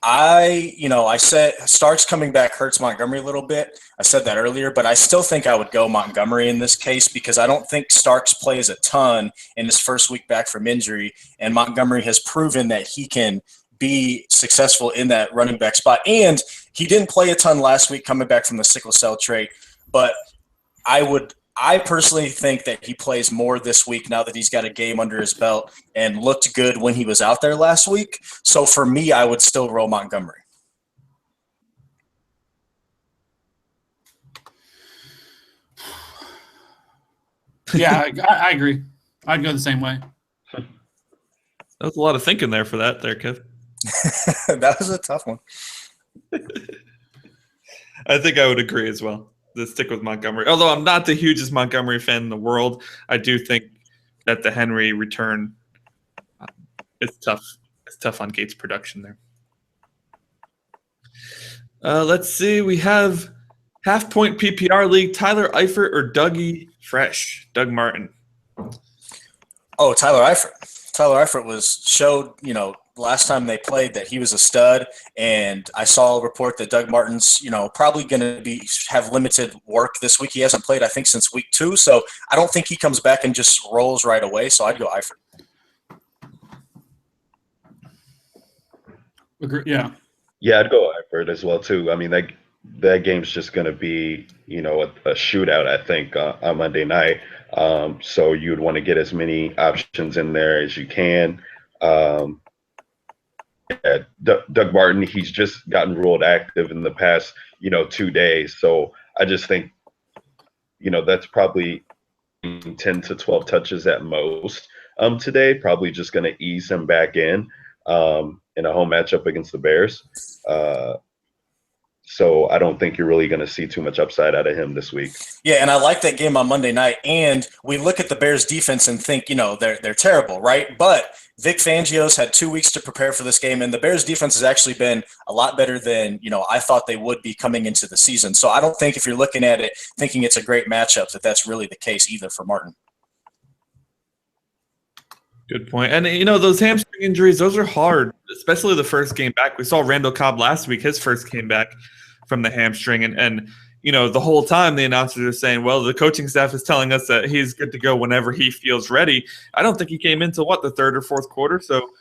I said Starks coming back hurts Montgomery a little bit. I said that earlier, but I still think I would go Montgomery in this case because I don't think Starks plays a ton in his first week back from injury, and Montgomery has proven that he can be successful in that running back spot. And he didn't play a ton last week coming back from the sickle cell trait, but I personally think that he plays more this week now that he's got a game under his belt and looked good when he was out there last week. So for me, I would still roll Montgomery. Yeah, I agree. I'd go the same way. That was a lot of thinking there for that there, Kev. That was a tough one. I think I would agree as well. To stick with Montgomery. Although I'm not the hugest Montgomery fan in the world, I do think that the Henry return is tough. It's tough on Gates' production there. Let's see. We have half-point PPR league, Tyler Eifert or Dougie Fresh? Doug Martin. Oh, Tyler Eifert. Tyler Eifert showed, last time they played that he was a stud, and I saw a report that Doug Martin's, probably going to have limited work this week. He hasn't played, I think, since week 2, so I don't think he comes back and just rolls right away, so I'd go Eifert. Yeah. Yeah, I'd go Eifert as well, too. I mean, that game's just going to be, a shootout, I think, on Monday night. So you'd want to get as many options in there as you can. Yeah, Doug Martin, he's just gotten ruled active in the past, 2 days. So I just think, that's probably 10 to 12 touches at most today. Probably just going to ease him back in a home matchup against the Bears. So I don't think you're really going to see too much upside out of him this week. Yeah, and I like that game on Monday night. And we look at the Bears defense and think, they're terrible, right? But Vic Fangio's had 2 weeks to prepare for this game, and the Bears defense has actually been a lot better than, I thought they would be coming into the season. So I don't think if you're looking at it thinking it's a great matchup that's really the case either for Martin. Good point. And, those hamstring injuries, those are hard, especially the first game back. We saw Randall Cobb last week. His first came back from the hamstring. And the whole time the announcers are saying, well, the coaching staff is telling us that he's good to go whenever he feels ready. I don't think he came into, the third or fourth quarter. So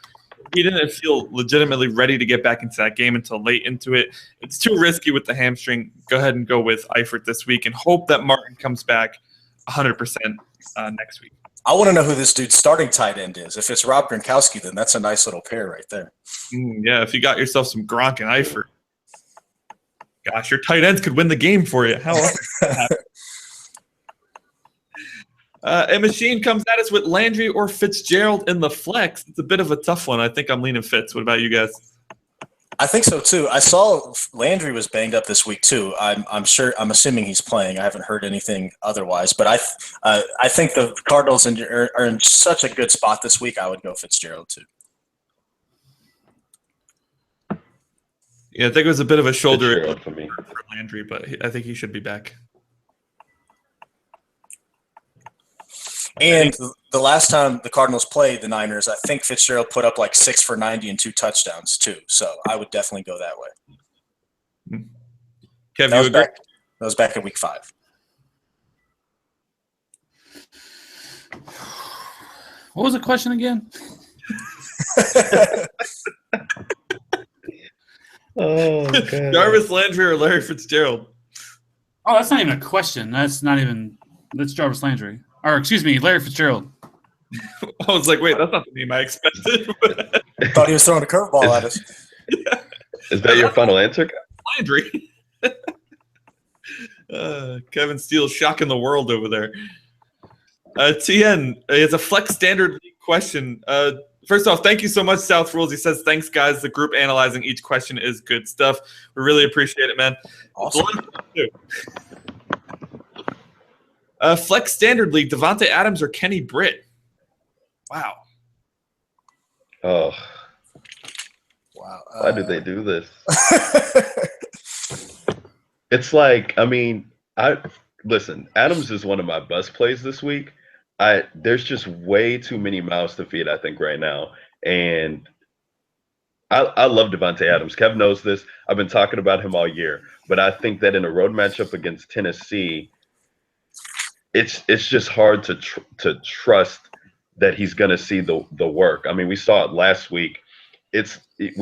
he didn't feel legitimately ready to get back into that game until late into it. It's too risky with the hamstring. Go ahead and go with Eifert this week and hope that Martin comes back 100% next week. I want to know who this dude's starting tight end is. If it's Rob Gronkowski, then that's a nice little pair right there. Yeah, if you got yourself some Gronk and Eifert. Gosh, your tight ends could win the game for you. How often? A machine comes at us with Landry or Fitzgerald in the flex. It's a bit of a tough one. I think I'm leaning Fitz. What about you guys? I think so too. I saw Landry was banged up this week too. I'm assuming he's playing. I haven't heard anything otherwise, but I think the Cardinals are in such a good spot this week. I would go Fitzgerald too. Yeah, I think it was a bit of a shoulder for me for Landry, but I think he should be back. And the last time the Cardinals played the Niners, I think Fitzgerald put up like 6 for 90 and 2 touchdowns too. So I would definitely go that way. Kev, that, you was agree? back, that was back in week 5. What was the question again? Oh, God. Jarvis Landry or Larry Fitzgerald? Oh, that's not even a question. That's Jarvis Landry. Or, excuse me, Larry Fitzgerald. I was like, wait, that's not the name I expected. Thought he was throwing a curveball at us. Is that your final answer? Landry. Kevin Steele shocking the world over there. TN, it's a flex standard league question. First off, thank you so much, South Rules. He says, thanks, guys. The group analyzing each question is good stuff. We really appreciate it, man. Awesome. Flex standard league, Devontae Adams or Kenny Britt? Wow. Oh. Wow. Why did they do this? It's like, I mean, listen, Adams is one of my best plays this week. There's just way too many mouths to feed, I think, right now. And I love Devontae Adams. Kev knows this. I've been talking about him all year. But I think that in a road matchup against Tennessee, it's just hard to trust that he's going to see the work. I mean, we saw it last week. I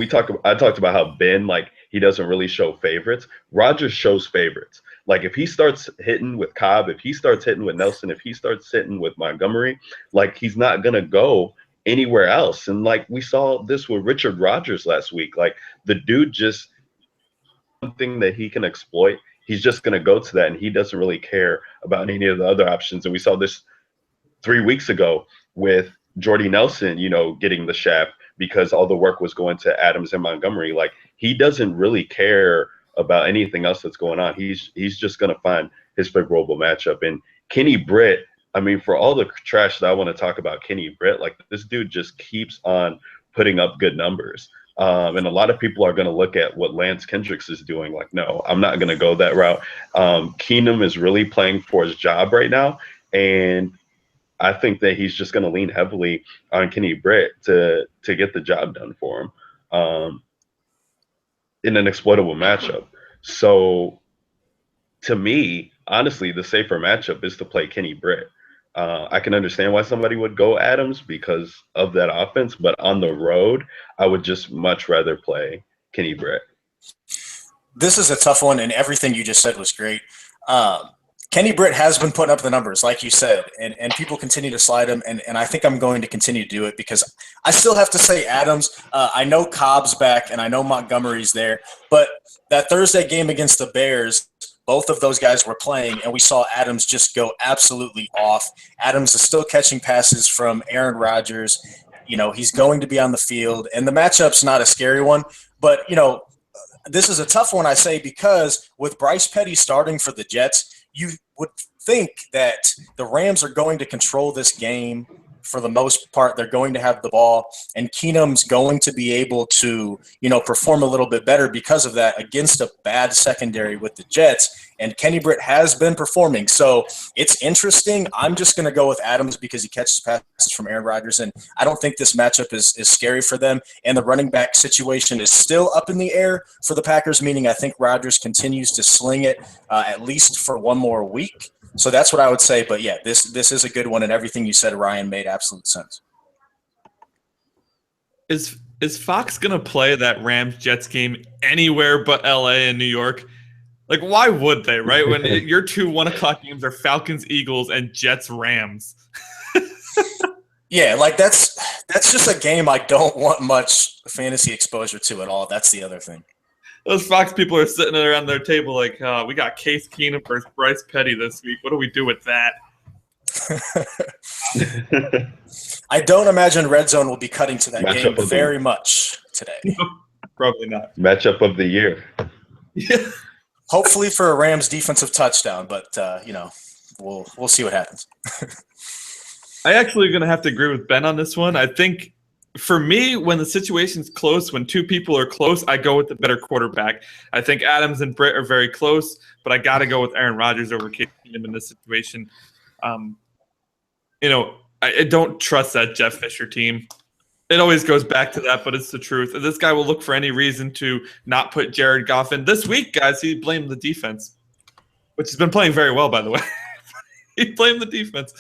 talked about how Ben, like, he doesn't really show favorites. Rodgers shows favorites. Like, if he starts hitting with Cobb, if he starts hitting with Nelson, if he starts hitting with Montgomery, like, he's not going to go anywhere else. And, like, we saw this with Richard Rodgers last week. Like, the dude just something that he can exploit. He's just going to go to that, and he doesn't really care about any of the other options. And we saw this 3 weeks ago with Jordy Nelson, getting the shaft because all the work was going to Adams and Montgomery. Like, he doesn't really care about anything else that's going on. He's just going to find his favorable matchup. And Kenny Britt, I mean, for all the trash that I want to talk about Kenny Britt, like, this dude just keeps on putting up good numbers. And a lot of people are going to look at what Lance Kendricks is doing. Like, no, I'm not going to go that route. Keenum is really playing for his job right now. And I think that he's just going to lean heavily on Kenny Britt to get the job done for him in an exploitable matchup. So to me, honestly, the safer matchup is to play Kenny Britt. I can understand why somebody would go Adams because of that offense, but on the road, I would just much rather play Kenny Britt. This is a tough one, and everything you just said was great. Kenny Britt has been putting up the numbers, like you said, and people continue to slide him, and I think I'm going to continue to do it because I still have to say Adams. I know Cobb's back, and I know Montgomery's there, but that Thursday game against the Bears, both of those guys were playing, and we saw Adams just go absolutely off. Adams is still catching passes from Aaron Rodgers. He's going to be on the field, and the matchup's not a scary one, but, this is a tough one, I say, because with Bryce Petty starting for the Jets, you would think that the Rams are going to control this game for the most part. They're going to have the ball, and Keenum's going to be able to, perform a little bit better because of that against a bad secondary with the Jets. And Kenny Britt has been performing. So it's interesting. I'm just going to go with Adams because he catches passes from Aaron Rodgers, and I don't think this matchup is scary for them. And the running back situation is still up in the air for the Packers, meaning I think Rodgers continues to sling it at least for one more week. So that's what I would say. But, yeah, this is a good one, and everything you said, Ryan, made absolute sense. Is Fox going to play that Rams-Jets game anywhere but L.A. and New York? Like, why would they, right? When your 2 1:00 games are Falcons-Eagles and Jets-Rams. Yeah, like that's just a game I don't want much fantasy exposure to at all. That's the other thing. Those Fox people are sitting around their table like, we got Case Keenum versus Bryce Petty this week. What do we do with that? I don't imagine Red Zone will be cutting to that Matchup game very much today. Probably not. Matchup of the year. Yeah. Hopefully for a Rams defensive touchdown, but we'll see what happens. I actually going to have to agree with Ben on this one. I think for me, when the situation's close, when 2 people are close, I go with the better quarterback. I think Adams and Britt are very close, but I got to go with Aaron Rodgers over Case Keenum in this situation. I don't trust that Jeff Fisher team. It always goes back to that, but it's the truth. This guy will look for any reason to not put Jared Goff in. This week, guys, he blamed the defense, which has been playing very well, by the way. He blamed the defense.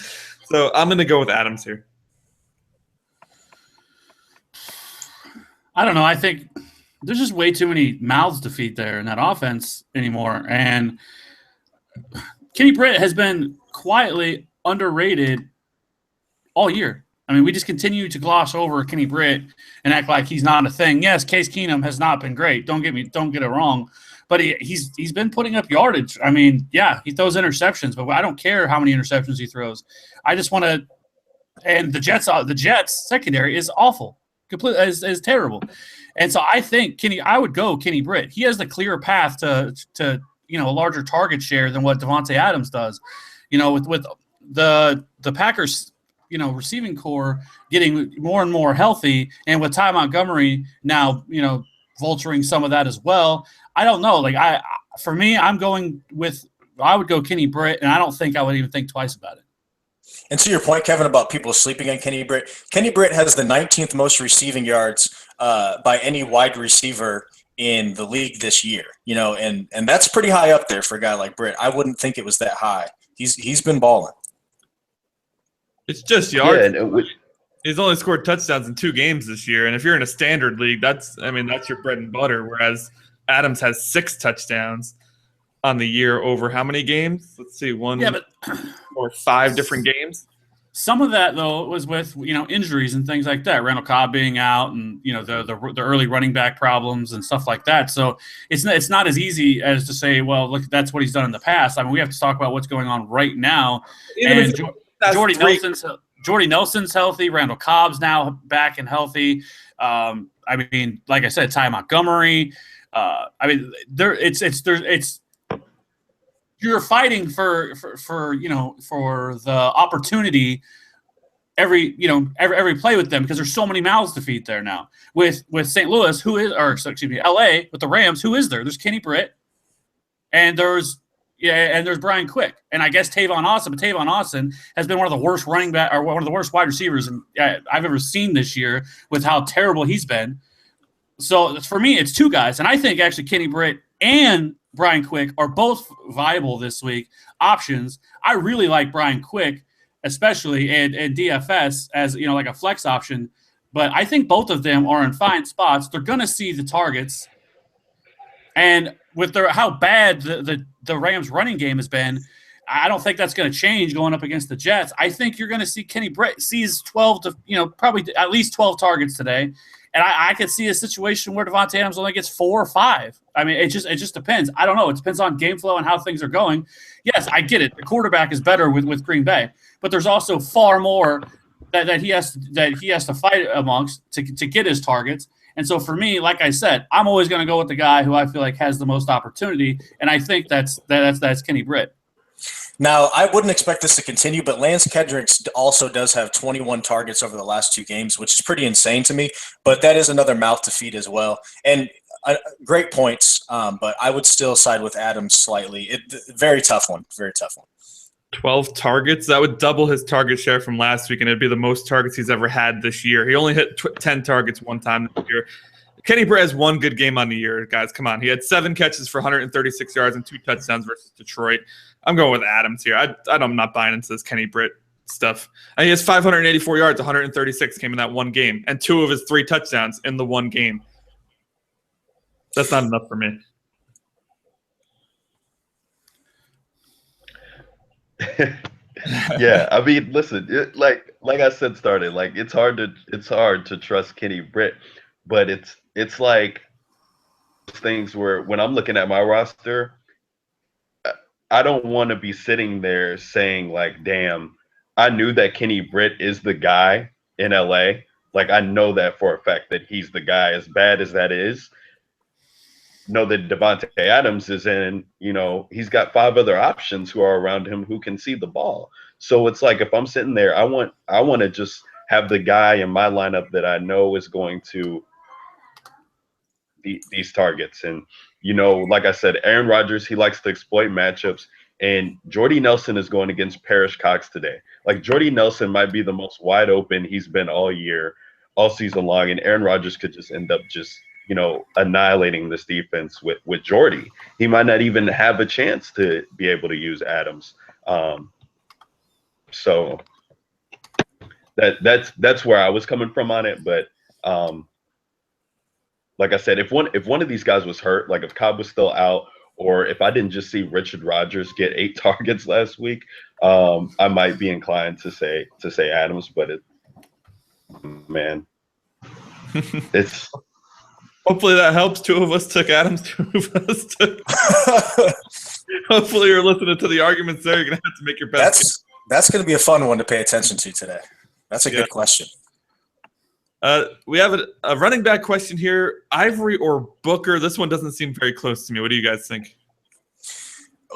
So I'm going to go with Adams here. I don't know. I think there's just way too many mouths to feed there in that offense anymore. And Kenny Britt has been quietly underrated all year. I mean, we just continue to gloss over Kenny Britt and act like he's not a thing. Yes, Case Keenum has not been great. Don't get it wrong, but he's been putting up yardage. I mean, yeah, he throws interceptions, but I don't care how many interceptions he throws. I just want to. And the Jets secondary is awful, complete is terrible, and so I think I would go Kenny Britt. He has the clearer path to a larger target share than what Devontae Adams does. With the Packers, receiving core getting more and more healthy, and with Ty Montgomery now, vulturing some of that as well. I don't know. Like for me, I would go Kenny Britt, and I don't think I would even think twice about it. And to your point, Kevin, about people sleeping on Kenny Britt has the 19th most receiving yards by any wide receiver in the league this year. And that's pretty high up there for a guy like Britt. I wouldn't think it was that high. He's been balling. It's just yards. Yeah, He's only scored touchdowns in 2 games this year, and if you're in a standard league, that's your bread and butter. Whereas Adams has 6 touchdowns on the year over how many games? Let's see, 5 different games. Some of that though was with injuries and things like that. Randall Cobb being out, and the early running back problems and stuff like that. So it's not as easy as to say, well, look, that's what he's done in the past. I mean, we have to talk about what's going on right now. And Jordy Nelson's healthy. Randall Cobb's now back and healthy. I mean, like I said, Ty Montgomery. You're fighting for the opportunity every play with them, because there's so many mouths to feed there now. With St. Louis, LA with the Rams, who is there? There's Kenny Britt, and there's Brian Quick, and I guess Tavon Austin. But Tavon Austin has been one of the worst running back, or one of the worst wide receivers I've ever seen this year, with how terrible he's been. So for me, it's 2 guys, and I think actually Kenny Britt and Brian Quick are both viable this week options. I really like Brian Quick, especially and DFS as like a flex option, but I think both of them are in fine spots. They're going to see the targets, and with how bad the Rams running game has been, I don't think that's going to change going up against the Jets. I think you're going to see Kenny Britt sees 12 to probably at least 12 targets today. And I could see a situation where Devontae Adams only gets 4 or 5. I mean, it just depends. I don't know. It depends on game flow and how things are going. Yes, I get it. The quarterback is better with Green Bay, but there's also far more that he has to fight amongst to get his targets. And so for me, like I said, I'm always going to go with the guy who I feel like has the most opportunity, and I think that's Kenny Britt. Now, I wouldn't expect this to continue, but Lance Kendricks also does have 21 targets over the last 2 games, which is pretty insane to me. But that is another mouth to feed as well. And great points, but I would still side with Adams slightly. Very tough one. Very tough one. 12 targets. That would double his target share from last week, and it'd be the most targets he's ever had this year. He only hit 10 targets one time this year. Kenny Britt has 1 good game on the year, guys. Come on. He had 7 catches for 136 yards and 2 touchdowns versus Detroit. I'm going with Adams here. I'm not buying into this Kenny Britt stuff. He has 584 yards, 136 came in that 1 game, and 2 of his 3 touchdowns in the 1 game. That's not enough for me. Yeah, I mean, listen, like I said, it's hard to trust Kenny Britt, but it's like things where when I'm looking at my roster, I don't want to be sitting there saying like, damn, I knew that Kenny Britt is the guy in LA. Like, I know that for a fact that he's the guy, as bad as that is. Know that Devontae Adams is in, he's got 5 other options who are around him who can see the ball. So it's like, if I'm sitting there, I want to just have the guy in my lineup that I know is going to these targets. And, like I said, Aaron Rodgers, he likes to exploit matchups. And Jordy Nelson is going against Parrish Cox today. Like, Jordy Nelson might be the most wide open he's been all year, all season long. And Aaron Rodgers could just end up annihilating this defense with Jordy. He might not even have a chance to be able to use Adams. So that's where I was coming from on it. But like I said, if one of these guys was hurt, like if Cobb was still out, or if I didn't just see Richard Rodgers get 8 targets last week, I might be inclined to say Adams. But man. It's Hopefully that helps. 2 of us took Adams. 2 of us took. Hopefully you're listening to the arguments there. You're gonna have to make your best. That's going to be a fun one to pay attention to today. That's a good question. We have a running back question here. Ivory or Booker? This one doesn't seem very close to me. What do you guys think?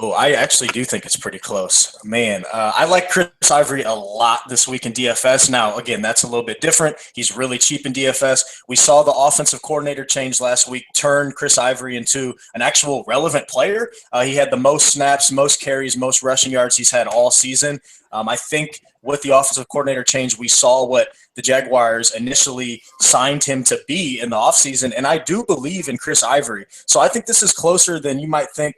Oh, I actually do think it's pretty close. Man, I like Chris Ivory a lot this week in DFS. Now, again, that's a little bit different. He's really cheap in DFS. We saw the offensive coordinator change last week, turn Chris Ivory into an actual relevant player. He had the most snaps, most carries, most rushing yards he's had all season. I think with the offensive coordinator change, we saw what the Jaguars initially signed him to be in the offseason, and I do believe in Chris Ivory. So I think this is closer than you might think,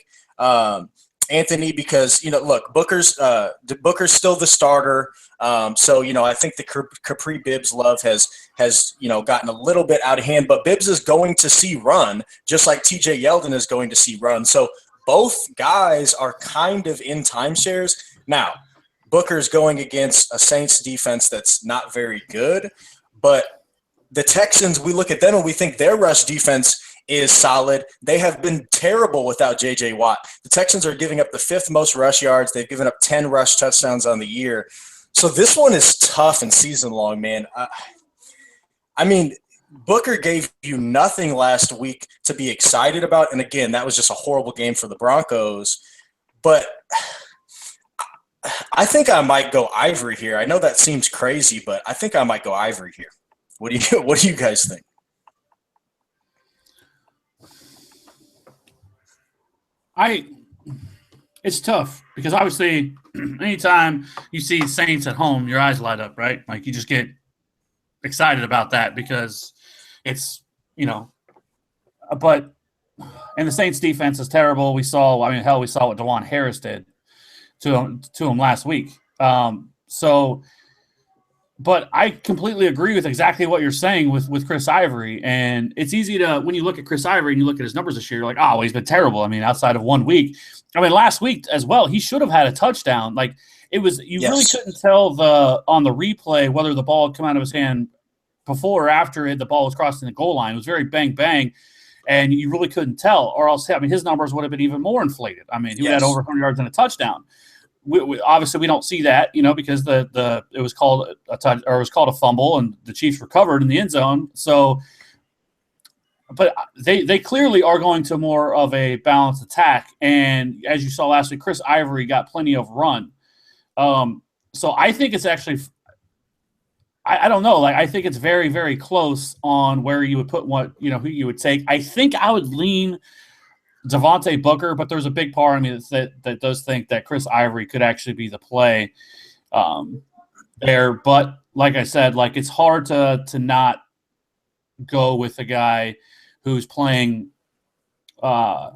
Anthony, because, look, Booker's still the starter. So, I think the Capri Bibbs love has gotten a little bit out of hand, but Bibbs is going to see run just like TJ Yeldon is going to see run. So both guys are kind of in timeshares. Now, Booker's going against a Saints defense that's not very good, but the Texans, we look at them and we think their rush defense is solid. They have been terrible without J.J. Watt. The Texans are giving up the 5th most rush yards. They've given up 10 rush touchdowns on the year. So this one is tough and season long, man. I mean, Booker gave you nothing last week to be excited about. And again, that was just a horrible game for the Broncos. But I think I might go Ivory here. I know that seems crazy, but I think I might go Ivory here. What do you guys think? It's tough because obviously anytime you see Saints at home, your eyes light up, right? Like you just get excited about that because it's, but and the Saints defense is terrible. We saw what DeJuan Harris did to him last week. But I completely agree with exactly what you're saying with Chris Ivory. And it's easy to, when you look at Chris Ivory and you look at his numbers this year, you're like, oh, well, he's been terrible. I mean, outside of 1 week. I mean, last week as well, he should have had a touchdown. Like really couldn't tell on the replay whether the ball had come out of his hand before or after the ball was crossing the goal line. It was very bang, bang. And you really couldn't tell, or else, his numbers would have been even more inflated. I mean, he would have had over 100 yards and a touchdown. We obviously we don't see that, because it was called a touch, or it was called a fumble, and the Chiefs recovered in the end zone. So, but they clearly are going to more of a balanced attack, and as you saw last week, Chris Ivory got plenty of run. So I think it's actually, I don't know, like I think it's very, very close on where you would put who you would take. I think I would lean Devontae Booker, but there's a big part of me that does think that Chris Ivory could actually be the play there. But like I said, like it's hard to not go with a guy who's playing, in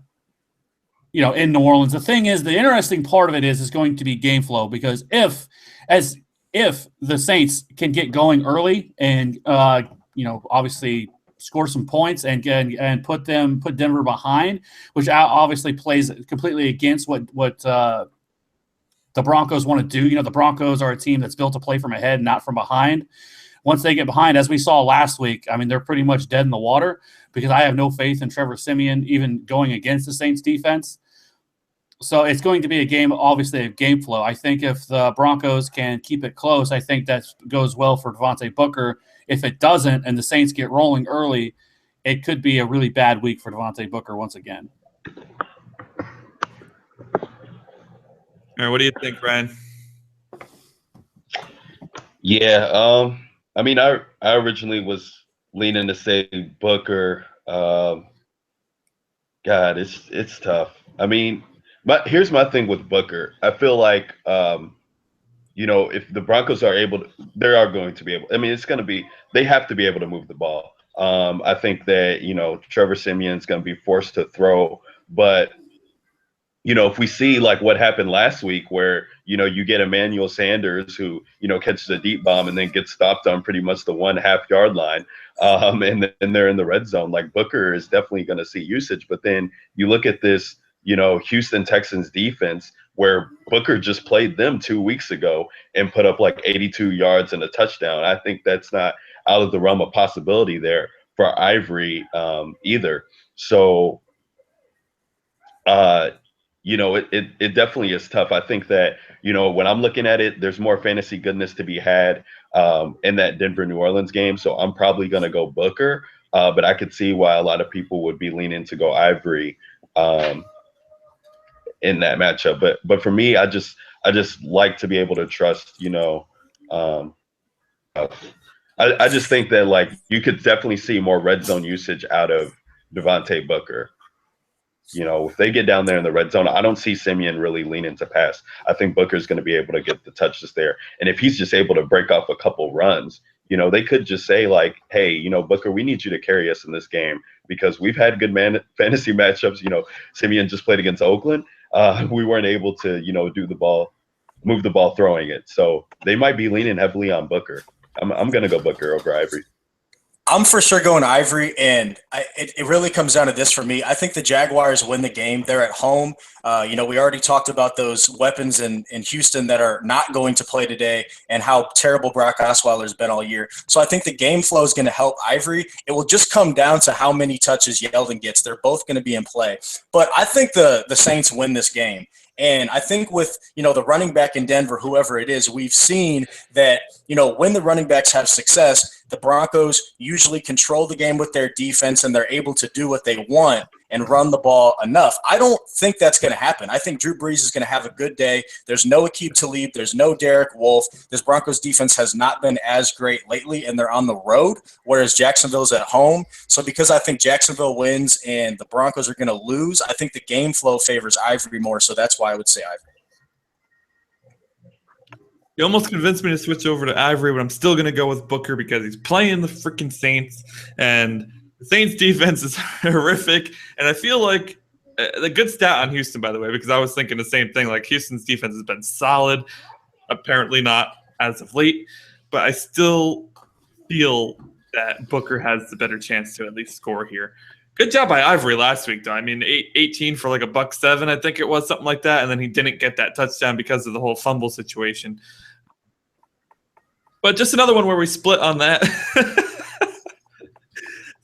New Orleans. The thing is, the interesting part of it is going to be game flow, because if the Saints can get going early and obviously score some points and put Denver behind, which obviously plays completely against what the Broncos want to do. The Broncos are a team that's built to play from ahead, not from behind. Once they get behind, as we saw last week, I mean, they're pretty much dead in the water, because I have no faith in Trevor Siemian even going against the Saints defense. So it's going to be a game, obviously, of game flow. I think if the Broncos can keep it close, I think that goes well for Devontae Booker. If it doesn't and the Saints get rolling early, it could be a really bad week for Devontae Booker once again. All right, what do you think, Ryan? Yeah, I mean, I originally was leaning to say Booker. God, it's tough. I mean, but here's my thing with Booker. I feel like if the Broncos are able to, they are going to be able. I mean, they have to be able to move the ball. I think that Trevor Siemian's going to be forced to throw, but if we see like what happened last week, where you get Emmanuel Sanders who catches a deep bomb and then gets stopped on pretty much the 1.5 yard line, and then they're in the red zone. Like Booker is definitely going to see usage, but then you look at this Houston Texans defense, where Booker just played them 2 weeks ago and put up like 82 yards and a touchdown. I think that's not out of the realm of possibility there for Ivory either. So, it definitely is tough. I think that, when I'm looking at it, there's more fantasy goodness to be had in that Denver-New Orleans game. So I'm probably going to go Booker, but I could see why a lot of people would be leaning to go Ivory in that matchup. But for me, I just like to be able to trust, I just think that like you could definitely see more red zone usage out of Devontae Booker. If they get down there in the red zone, I don't see Simeon really leaning to pass. I think Booker's going to be able to get the touches there. And if he's just able to break off a couple runs, they could just say like, hey, Booker, we need you to carry us in this game because we've had good fantasy matchups. Simeon just played against Oakland. We weren't able to, move the ball throwing it. So they might be leaning heavily on Booker. I'm going to go Booker over Ivory. I'm for sure going Ivory, and it really comes down to this for me. I think the Jaguars win the game. They're at home. We already talked about those weapons in Houston that are not going to play today and how terrible Brock Osweiler's been all year. So I think the game flow is going to help Ivory. It will just come down to how many touches Yeldon gets. They're both going to be in play. But I think the Saints win this game. And I think with, the running back in Denver, whoever it is, we've seen that, when the running backs have success, the Broncos usually control the game with their defense and they're able to do what they want and run the ball enough. I don't think that's going to happen. I think Drew Brees is going to have a good day. There's no Aqib Talib. There's no Derek Wolfe. This Broncos defense has not been as great lately, and they're on the road, whereas Jacksonville's at home. So because I think Jacksonville wins and the Broncos are going to lose, I think the game flow favors Ivory more, so that's why I would say Ivory. You almost convinced me to switch over to Ivory, but I'm still going to go with Booker because he's playing the freaking Saints, and the Saints defense is horrific. And I feel like the good stat on Houston, by the way, because I was thinking the same thing. Like Houston's defense has been solid, apparently not as of late, but I still feel that Booker has the better chance to at least score here. Good job by Ivory last week, though. I mean, 18 for like $107, I think it was, something like that. And then he didn't get that touchdown because of the whole fumble situation. But just another one where we split on that.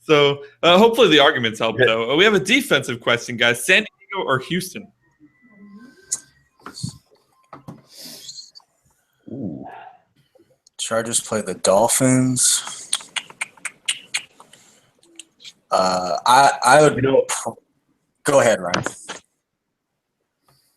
So hopefully the arguments help, though. We have a defensive question, guys. San Diego or Houston? Ooh. Chargers play the Dolphins. I would go ahead, Ryan. I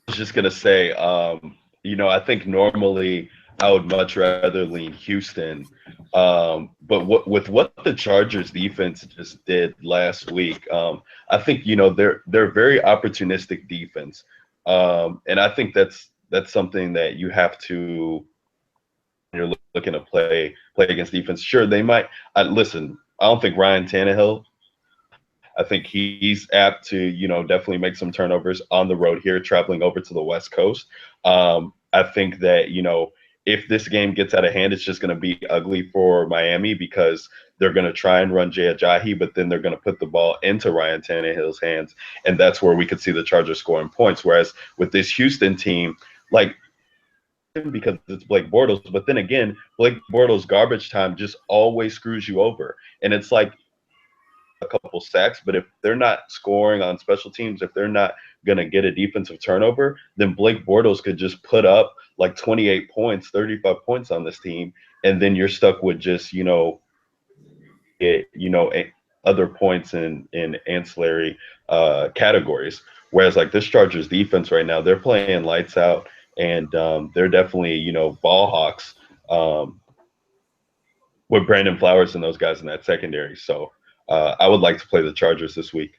was just gonna say, I think normally I would much rather lean Houston, but with what the Chargers defense just did last week, I think they're very opportunistic defense, and I think that's something that you have to. When you're looking to play against defense. Sure, they might. Listen, I don't think Ryan Tannehill. I think he's apt to, definitely make some turnovers on the road here, traveling over to the West Coast. I think that, if this game gets out of hand, it's just going to be ugly for Miami because they're going to try and run Jay Ajayi, but then they're going to put the ball into Ryan Tannehill's hands. And that's where we could see the Chargers scoring points. Whereas with this Houston team, like, because it's Blake Bortles, but then again, Blake Bortles' garbage time just always screws you over. And it's like, a couple sacks, but if they're not scoring on special teams, if they're not going to get a defensive turnover, then Blake Bortles could just put up like 28 points, 35 points on this team, and then you're stuck with just, other points in ancillary categories. Whereas like this Chargers defense right now, they're playing lights out, and they're definitely, ball hawks with Brandon Flowers and those guys in that secondary. So I would like to play the Chargers this week.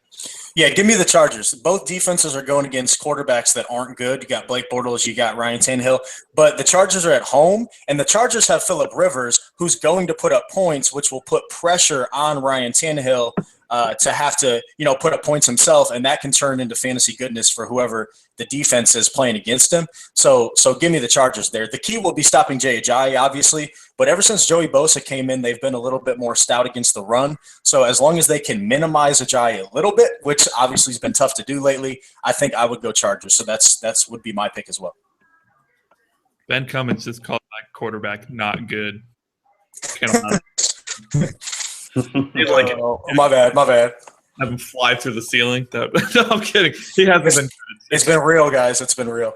Yeah, give me the Chargers. Both defenses are going against quarterbacks that aren't good. You got Blake Bortles, you got Ryan Tannehill. But the Chargers are at home, and the Chargers have Phillip Rivers, who's going to put up points, which will put pressure on Ryan Tannehill to have to, put up points himself, and that can turn into fantasy goodness for whoever the defense is playing against him. So give me the Chargers there. The key will be stopping Jay Ajayi, obviously, but ever since Joey Bosa came in, they've been a little bit more stout against the run. So as long as they can minimize Ajayi a little bit, which obviously has been tough to do lately, I think I would go Chargers. So that's would be my pick as well. Ben Cummins just called my quarterback not good. My bad. Have him fly through the ceiling. No, I'm kidding. He hasn't been. It's been real, guys. It's been real.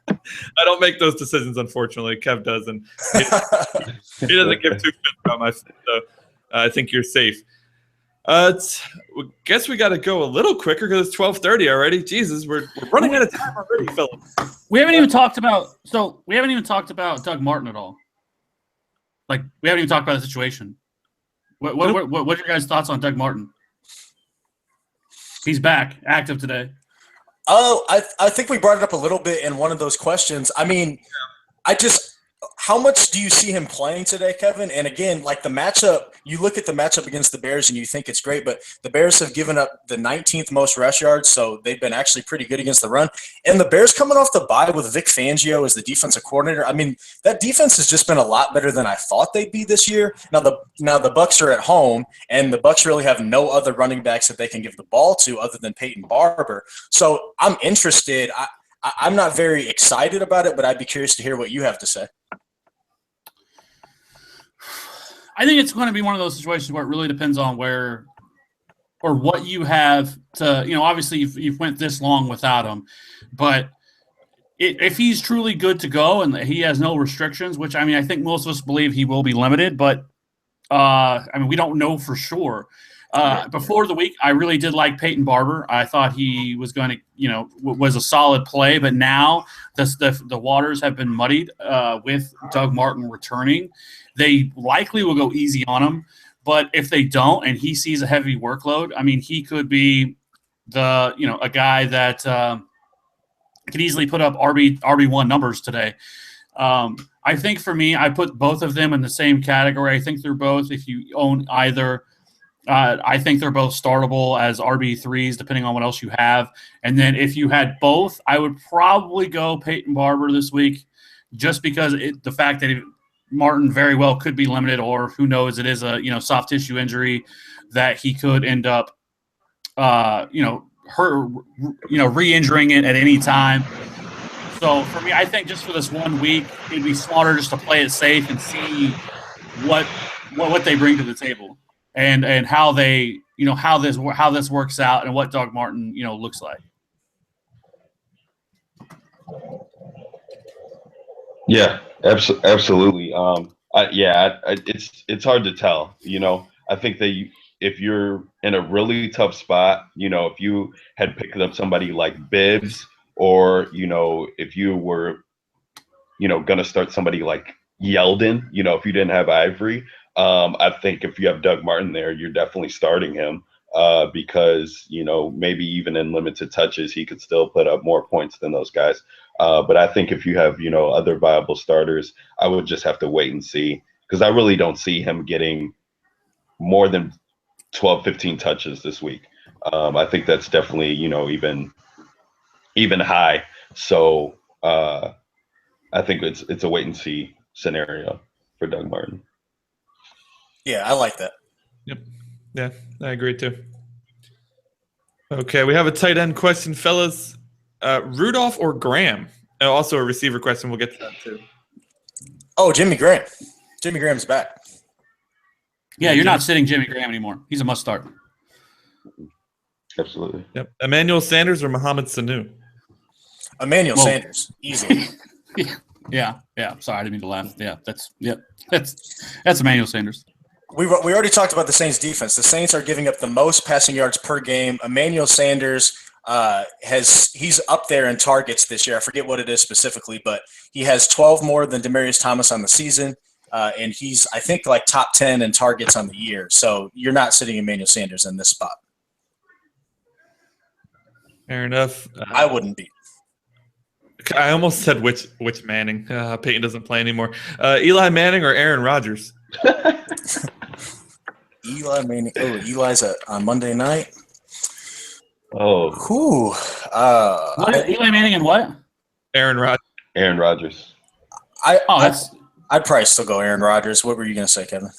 I don't make those decisions, unfortunately. Kev does, and he doesn't give two shits about my. So I think you're safe. Guess we got to go a little quicker because it's 12:30 already. Jesus, we're running out of time already, fellas. We haven't even talked about Doug Martin at all. Like, we haven't even talked about the situation. What are your guys' thoughts on Doug Martin? He's back, active today. Oh, I think we brought it up a little bit in one of those questions. I mean, how much do you see him playing today, Kevin? And again, like the matchup, you look at the matchup against the Bears and you think it's great, but the Bears have given up the 19th most rush yards, so they've been actually pretty good against the run. And the Bears coming off the bye with Vic Fangio as the defensive coordinator, I mean, that defense has just been a lot better than I thought they'd be this year. Now the Bucs are at home, and the Bucs really have no other running backs that they can give the ball to other than Peyton Barber. So I'm interested. I'm not very excited about it, but I'd be curious to hear what you have to say. I think it's going to be one of those situations where it really depends on where or what you have to, obviously you've went this long without him, but if he's truly good to go and he has no restrictions, which I think most of us believe he will be limited, but we don't know for sure. Before the week, I really did like Peyton Barber. I thought he was going to, was a solid play, but now the waters have been muddied with Doug Martin returning. They likely will go easy on him, but if they don't and he sees a heavy workload, he could be a guy that could easily put up RB1 numbers today. I think for me, I put both of them in the same category. I think they're both, if you own either, I think they're both startable as RB3s, depending on what else you have. And then if you had both, I would probably go Peyton Barber this week, just because the fact that Martin very well could be limited, or who knows, it is a soft tissue injury that he could end up re-injuring it at any time. So for me, I think just for this 1 week, it'd be smarter just to play it safe and see what they bring to the table and how they how this works out and what Doug Martin looks like. Yeah, absolutely. It's hard to tell. I think that if you're in a really tough spot, if you had picked up somebody like Bibbs, or if you were, gonna start somebody like Yeldon, if you didn't have Ivory, I think if you have Doug Martin there, you're definitely starting him because maybe even in limited touches, he could still put up more points than those guys. But I think if you have, other viable starters, I would just have to wait and see, because I really don't see him getting more than 12, 15 touches this week. I think that's definitely, even high. So I think it's a wait and see scenario for Doug Martin. Yeah, I like that. Yep. Yeah, I agree too. Okay, we have a tight end question, fellas. Rudolph or Graham? And also a receiver question. We'll get to that too. Oh, Jimmy Graham. Jimmy Graham's back. Yeah, you're not sitting Jimmy Graham anymore. He's a must start. Absolutely. Yep. Emmanuel Sanders or Mohamed Sanu? Emmanuel Sanders, easily. Yeah. Sorry, I didn't mean to laugh. Yeah, that's Emmanuel Sanders. We already talked about the Saints defense. The Saints are giving up the most passing yards per game. Emmanuel Sanders he's up there in targets this year. I forget what it is specifically, but he has 12 more than Demaryius Thomas on the season. And he's, I think, like top 10 in targets on the year. So you're not sitting Emmanuel Sanders in this spot. Fair enough. I wouldn't be. I almost said which Manning. Peyton doesn't play anymore. Eli Manning or Aaron Rodgers? Eli Manning. Oh, Eli's on Monday night. Oh, Whew. What? Eli Manning and what? Aaron Rodgers. Aaron Rodgers. I'd probably still go Aaron Rodgers. What were you going to say, Kevin?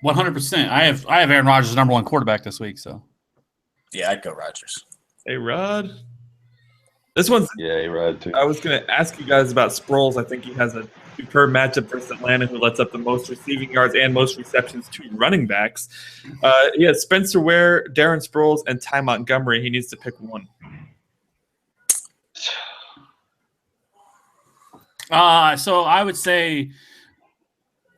100%. I have Aaron Rodgers number one quarterback this week. So yeah, I'd go Rodgers. Hey, Rod. This one's Rod too. I was going to ask you guys about Sproles. I think he has a superb matchup versus Atlanta, who lets up the most receiving yards and most receptions to running backs. He has Spencer Ware, Darren Sproles, and Ty Montgomery. He needs to pick one. So I would say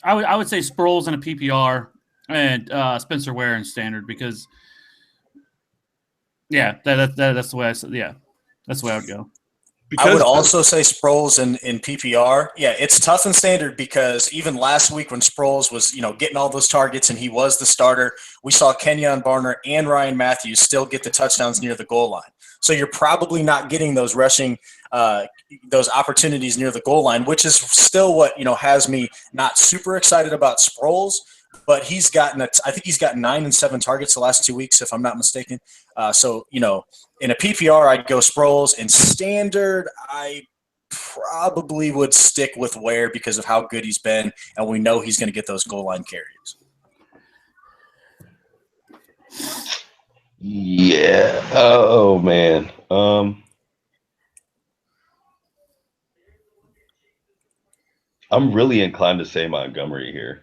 Sproles in a PPR and Spencer Ware in standard because that's the way that's the way I would go. Because I would also say Sproles in PPR. Yeah, it's tough in standard because even last week when Sproles was, getting all those targets and he was the starter, we saw Kenyon Barner and Ryan Matthews still get the touchdowns near the goal line. So you're probably not getting those rushing those opportunities near the goal line, which is still what, has me not super excited about Sproles. But he's gotten I think he's got 9 and 7 targets the last 2 weeks, if I'm not mistaken. So, in a PPR, I'd go Sproles. In standard, I probably would stick with Ware because of how good he's been, and we know he's going to get those goal line carries. Yeah. Oh man. I'm really inclined to say Montgomery here.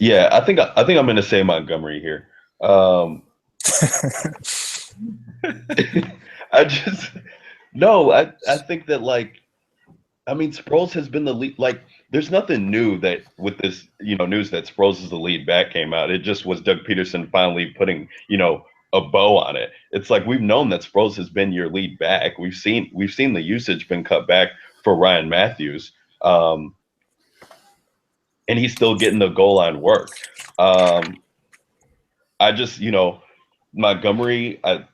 Yeah, I think I'm going to say Montgomery here. I think that Sproles has been the lead. There's nothing new that with this, news that Sproles is the lead back came out. It just was Doug Peterson finally putting, a bow on it. It's like we've known that Sproles has been your lead back. We've seen the usage been cut back for Ryan Matthews. And he's still getting the goal line work. Montgomery, I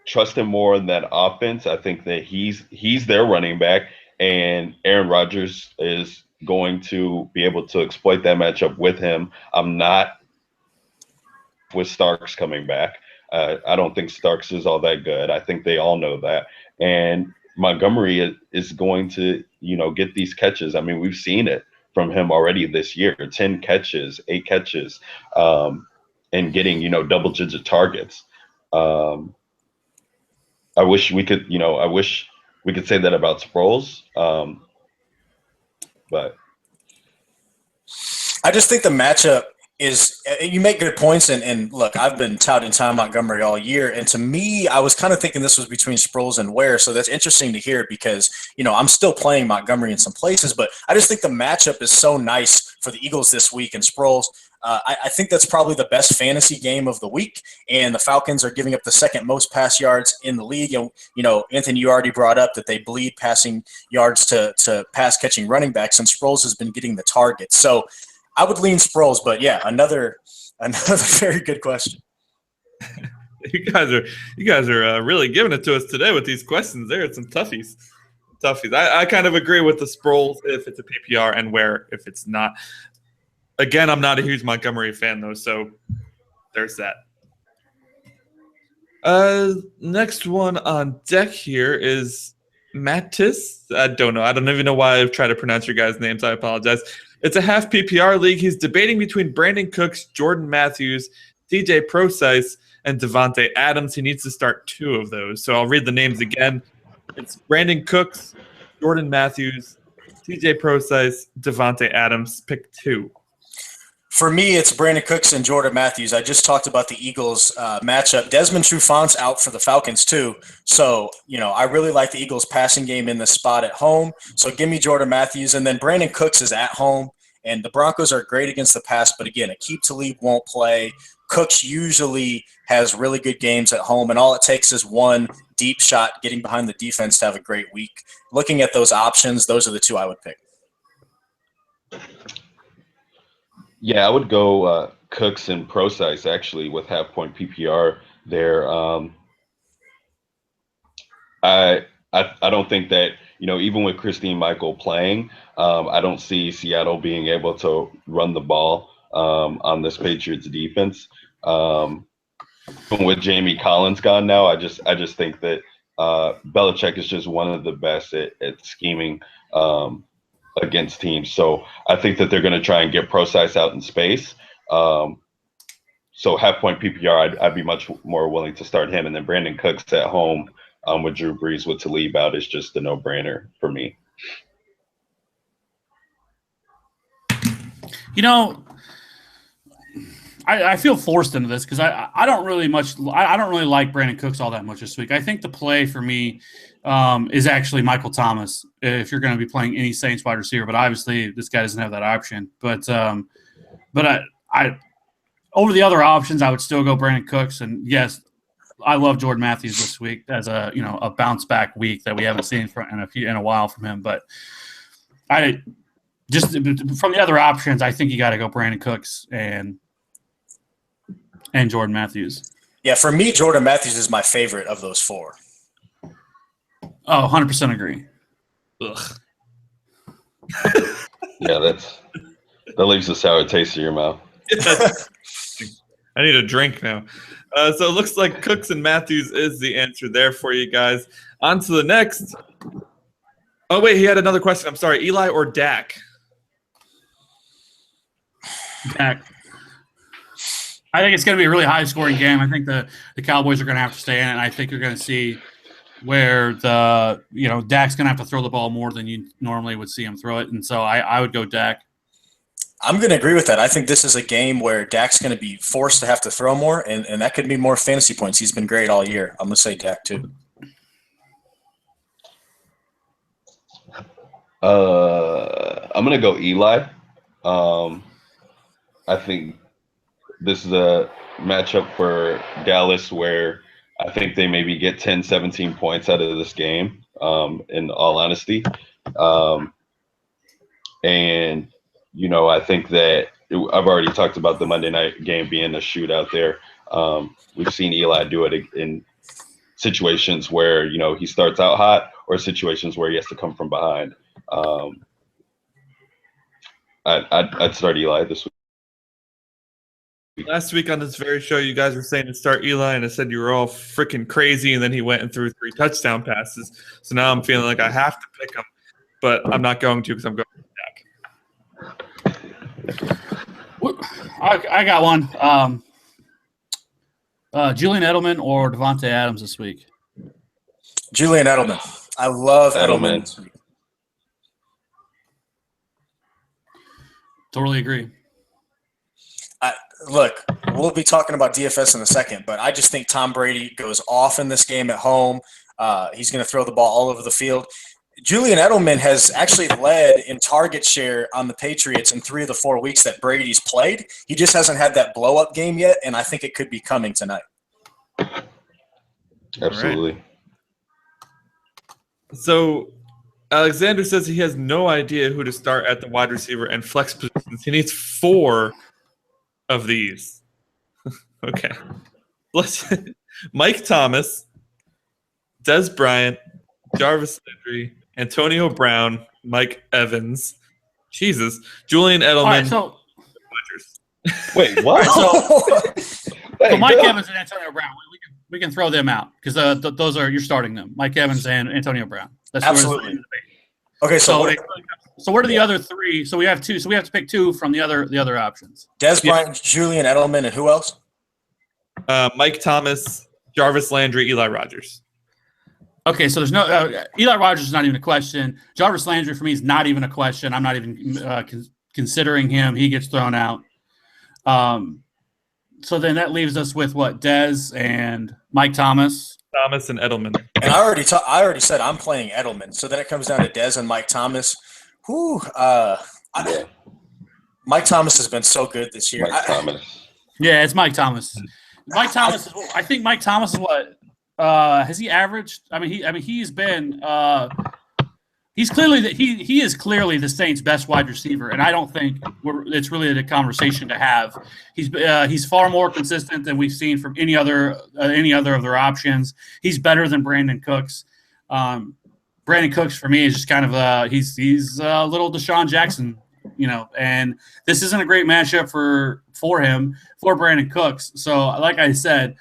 trust him more in that offense. I think that he's their running back, and Aaron Rodgers is going to be able to exploit that matchup with him. I'm not with Starks coming back. I don't think Starks is all that good. I think they all know that. And Montgomery is going to, get these catches. I mean, we've seen it from him already this year, 10 catches, 8 catches, and getting, double-digit targets. I wish we could say that about Sproles, but I just think the matchup is – you make good points, and look, I've been touting Ty Montgomery all year, and to me, I was kind of thinking this was between Sproles and Ware, so that's interesting to hear because, I'm still playing Montgomery in some places, but I just think the matchup is so nice for the Eagles this week, and Sproles – I think that's probably the best fantasy game of the week, and the Falcons are giving up the second most pass yards in the league. And, Anthony, you already brought up that they bleed passing yards to pass-catching running backs, and Sproles has been getting the targets. So I would lean Sproles, but, yeah, another very good question. You guys are really giving it to us today with these questions. There are some toughies. I kind of agree with the Sproles if it's a PPR and Ware if it's not. Again, I'm not a huge Montgomery fan, though, so there's that. Next one on deck here is Mattis. I don't know. I don't even know why I've tried to pronounce your guys' names. I apologize. It's a half PPR league. He's debating between Brandon Cooks, Jordan Matthews, TJ Procise, and Devontae Adams. He needs to start 2 of those. So I'll read the names again. It's Brandon Cooks, Jordan Matthews, TJ Procise, Devontae Adams. Pick 2. For me, it's Brandon Cooks and Jordan Matthews. I just talked about the Eagles matchup. Desmond Trufant's out for the Falcons too. So, I really like the Eagles passing game in this spot at home. So give me Jordan Matthews. And then Brandon Cooks is at home. And the Broncos are great against the pass. But again, Aqib Talib won't play. Cooks usually has really good games at home. And all it takes is one deep shot getting behind the defense to have a great week. Looking at those options, those are the 2 I would pick. Yeah, I would go Cooks and Procise actually with half-point PPR there. I don't think that even with Christine Michael playing, I don't see Seattle being able to run the ball on this Patriots defense. With Jamie Collins gone now, I just think that Belichick is just one of the best at scheming against teams. So I think that they're going to try and get Procise out in space. So half point PPR, I'd be much more willing to start him. And then Brandon Cooks at home with Drew Brees with Talib out is just a no-brainer for me. I feel forced into this because I don't really like Brandon Cooks all that much this week. I think the play for me is actually Michael Thomas if you're going to be playing any Saints wide receiver. But obviously this guy doesn't have that option. But I over the other options, I would still go Brandon Cooks. And yes, I love Jordan Matthews this week as a bounce back week that we haven't seen in a while from him. But I just from the other options, I think you got to go Brandon Cooks and Jordan Matthews. Yeah, for me, Jordan Matthews is my favorite of those four. Oh, 100% agree. Ugh. Yeah, that leaves a sour taste in your mouth. I need a drink now. So it looks like Cooks and Matthews is the answer there for you guys. On to the next. Oh, wait, he had another question. I'm sorry. Eli or Dak? Dak. I think it's going to be a really high-scoring game. I think the Cowboys are going to have to stay in it. And I think you're going to see where Dak's going to have to throw the ball more than you normally would see him throw it. And so I would go Dak. I'm going to agree with that. I think this is a game where Dak's going to be forced to have to throw more, and that could be more fantasy points. He's been great all year. I'm going to say Dak too. I'm going to go Eli. I think this is a matchup for Dallas where I think they maybe get 10, 17 points out of this game, in all honesty. And I think that I've already talked about the Monday night game being a shootout there. We've seen Eli do it in situations where, he starts out hot or situations where he has to come from behind. I'd start Eli this week. Last week on this very show, you guys were saying to start Eli, and I said you were all freaking crazy, and then he went and threw 3 touchdown passes. So now I'm feeling like I have to pick him, but I'm not going to because I'm going with Dak. I got one. Julian Edelman or Devontae Adams this week? Julian Edelman. I love Edelman. Totally agree. Look, we'll be talking about DFS in a second, but I just think Tom Brady goes off in this game at home. He's going to throw the ball all over the field. Julian Edelman has actually led in target share on the Patriots in 3 of the 4 weeks that Brady's played. He just hasn't had that blow-up game yet, and I think it could be coming tonight. Absolutely. Right. So Alexander says he has no idea who to start at the wide receiver and flex positions. He needs 4 of these. Okay. Mike Thomas, Des Bryant, Jarvis Landry, Antonio Brown, Mike Evans, Jesus, Julian Edelman. All right, wait, what? So Mike Evans and Antonio Brown, we can throw them out because those are you're starting them. Mike Evans and Antonio Brown. That's absolutely. Okay, so where are the other 3? So we have 2. So we have to pick 2 from the other options. Des Bryant, Julian Edelman, and who else? Mike Thomas, Jarvis Landry, Eli Rogers. Okay, so there's no Eli Rogers is not even a question. Jarvis Landry for me is not even a question. I'm not even considering him. He gets thrown out. So then that leaves us with what? Dez and Mike Thomas. Thomas and Edelman. And I already said I'm playing Edelman. So then it comes down to Dez and Mike Thomas. Mike Thomas has been so good this year. Yeah, it's Mike Thomas. Mike Thomas. I think Mike Thomas is what has he averaged? He's been. He's clearly he is clearly the Saints' best wide receiver, and I don't think it's really a conversation to have. He's far more consistent than we've seen from any other of their options. He's better than Brandon Cooks. Brandon Cooks for me is just kind of he's a little Deshaun Jackson, and this isn't a great matchup for him, for Brandon Cooks. So like I said,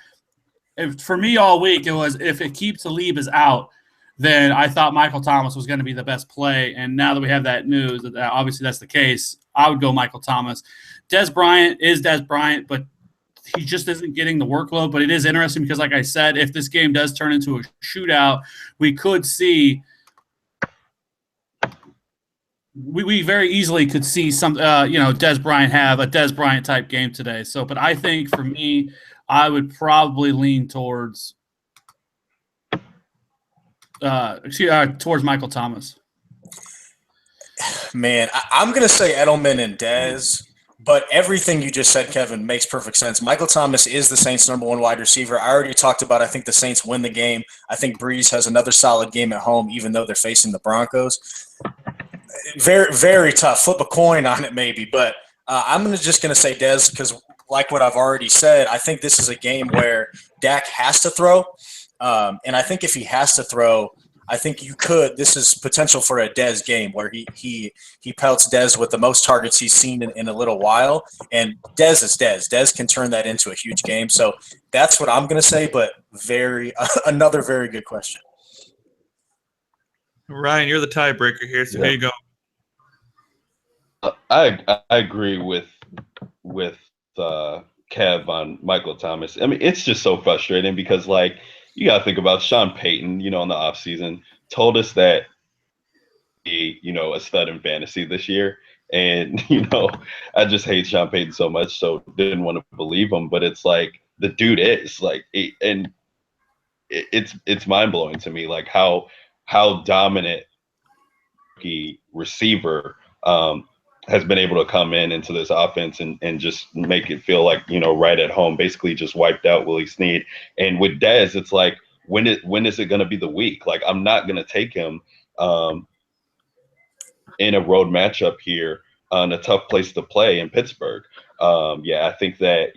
for me all week, it was if Aqib Talib is out, then I thought Michael Thomas was going to be the best play. And now that we have that news, that obviously that's the case, I would go Michael Thomas. Des Bryant is Des Bryant, but he just isn't getting the workload. But it is interesting because, like I said, if this game does turn into a shootout, we could see we very easily could see some, Des Bryant have a Des Bryant type game today. So, but I think for me, I would probably lean towards Michael Thomas. Man, I'm going to say Edelman and Dez, but everything you just said, Kevin, makes perfect sense. Michael Thomas is the Saints' #1 wide receiver. I already talked about, I think the Saints win the game. I think Breeze has another solid game at home, even though they're facing the Broncos. Very, very tough. Flip a coin on it maybe, but I'm just going to say Dez because, like what I've already said, I think this is a game where Dak has to throw. And I think if he has to throw, I think this is potential for a Dez game where he pelts Dez with the most targets he's seen in a little while. And Dez is Dez. Dez can turn that into a huge game. So that's what I'm going to say, but another very good question. Ryan, you're the tiebreaker here, so here you go. I agree with Kev on Michael Thomas. I mean, it's just so frustrating because, like, you got to think about Sean Payton, in the offseason, told us that he, a stud in fantasy this year. And, I just hate Sean Payton so much, so didn't want to believe him. But it's like the dude is like, and it's mind blowing to me, like how dominant he receiver has been able to come into this offense and just make it feel like, right at home, basically just wiped out Willie Snead. And with Dez, it's like, when is it going to be the week? Like, I'm not going to take him in a road matchup here on a tough place to play in Pittsburgh. I think that,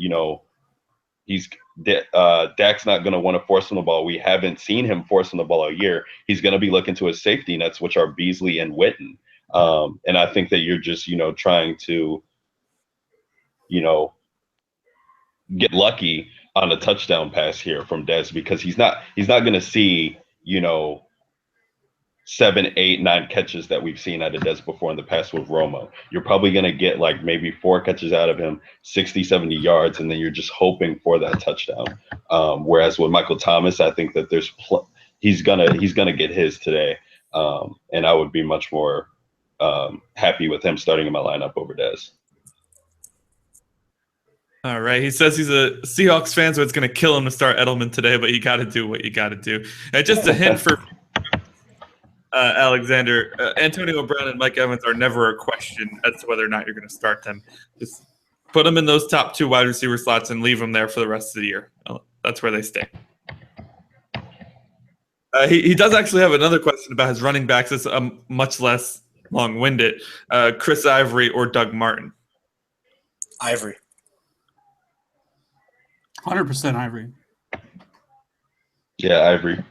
Dak's not going to want to force him the ball. We haven't seen him forcing the ball all year. He's going to be looking to his safety nets, which are Beasley and Witten. And I think that you're just, trying to, get lucky on a touchdown pass here from Dez because he's not going to see, 7, 8, 9 catches that we've seen out of Dez before in the past with Romo. You're probably going to get like maybe 4 catches out of him, 60, 70 yards, and then you're just hoping for that touchdown. Whereas with Michael Thomas, I think that he's gonna get his today. And I would be much more happy with him starting in my lineup over Dez. All right. He says he's a Seahawks fan, so it's going to kill him to start Edelman today, but you got to do what you got to do. And just a hint for Alexander, Antonio Brown and Mike Evans are never a question as to whether or not you're going to start them. Just put them in those top 2 wide receiver slots and leave them there for the rest of the year. That's where they stay. He does actually have another question about his running backs. It's much less long-winded. Chris Ivory or Doug Martin? Ivory. 100% Ivory. Yeah, Ivory.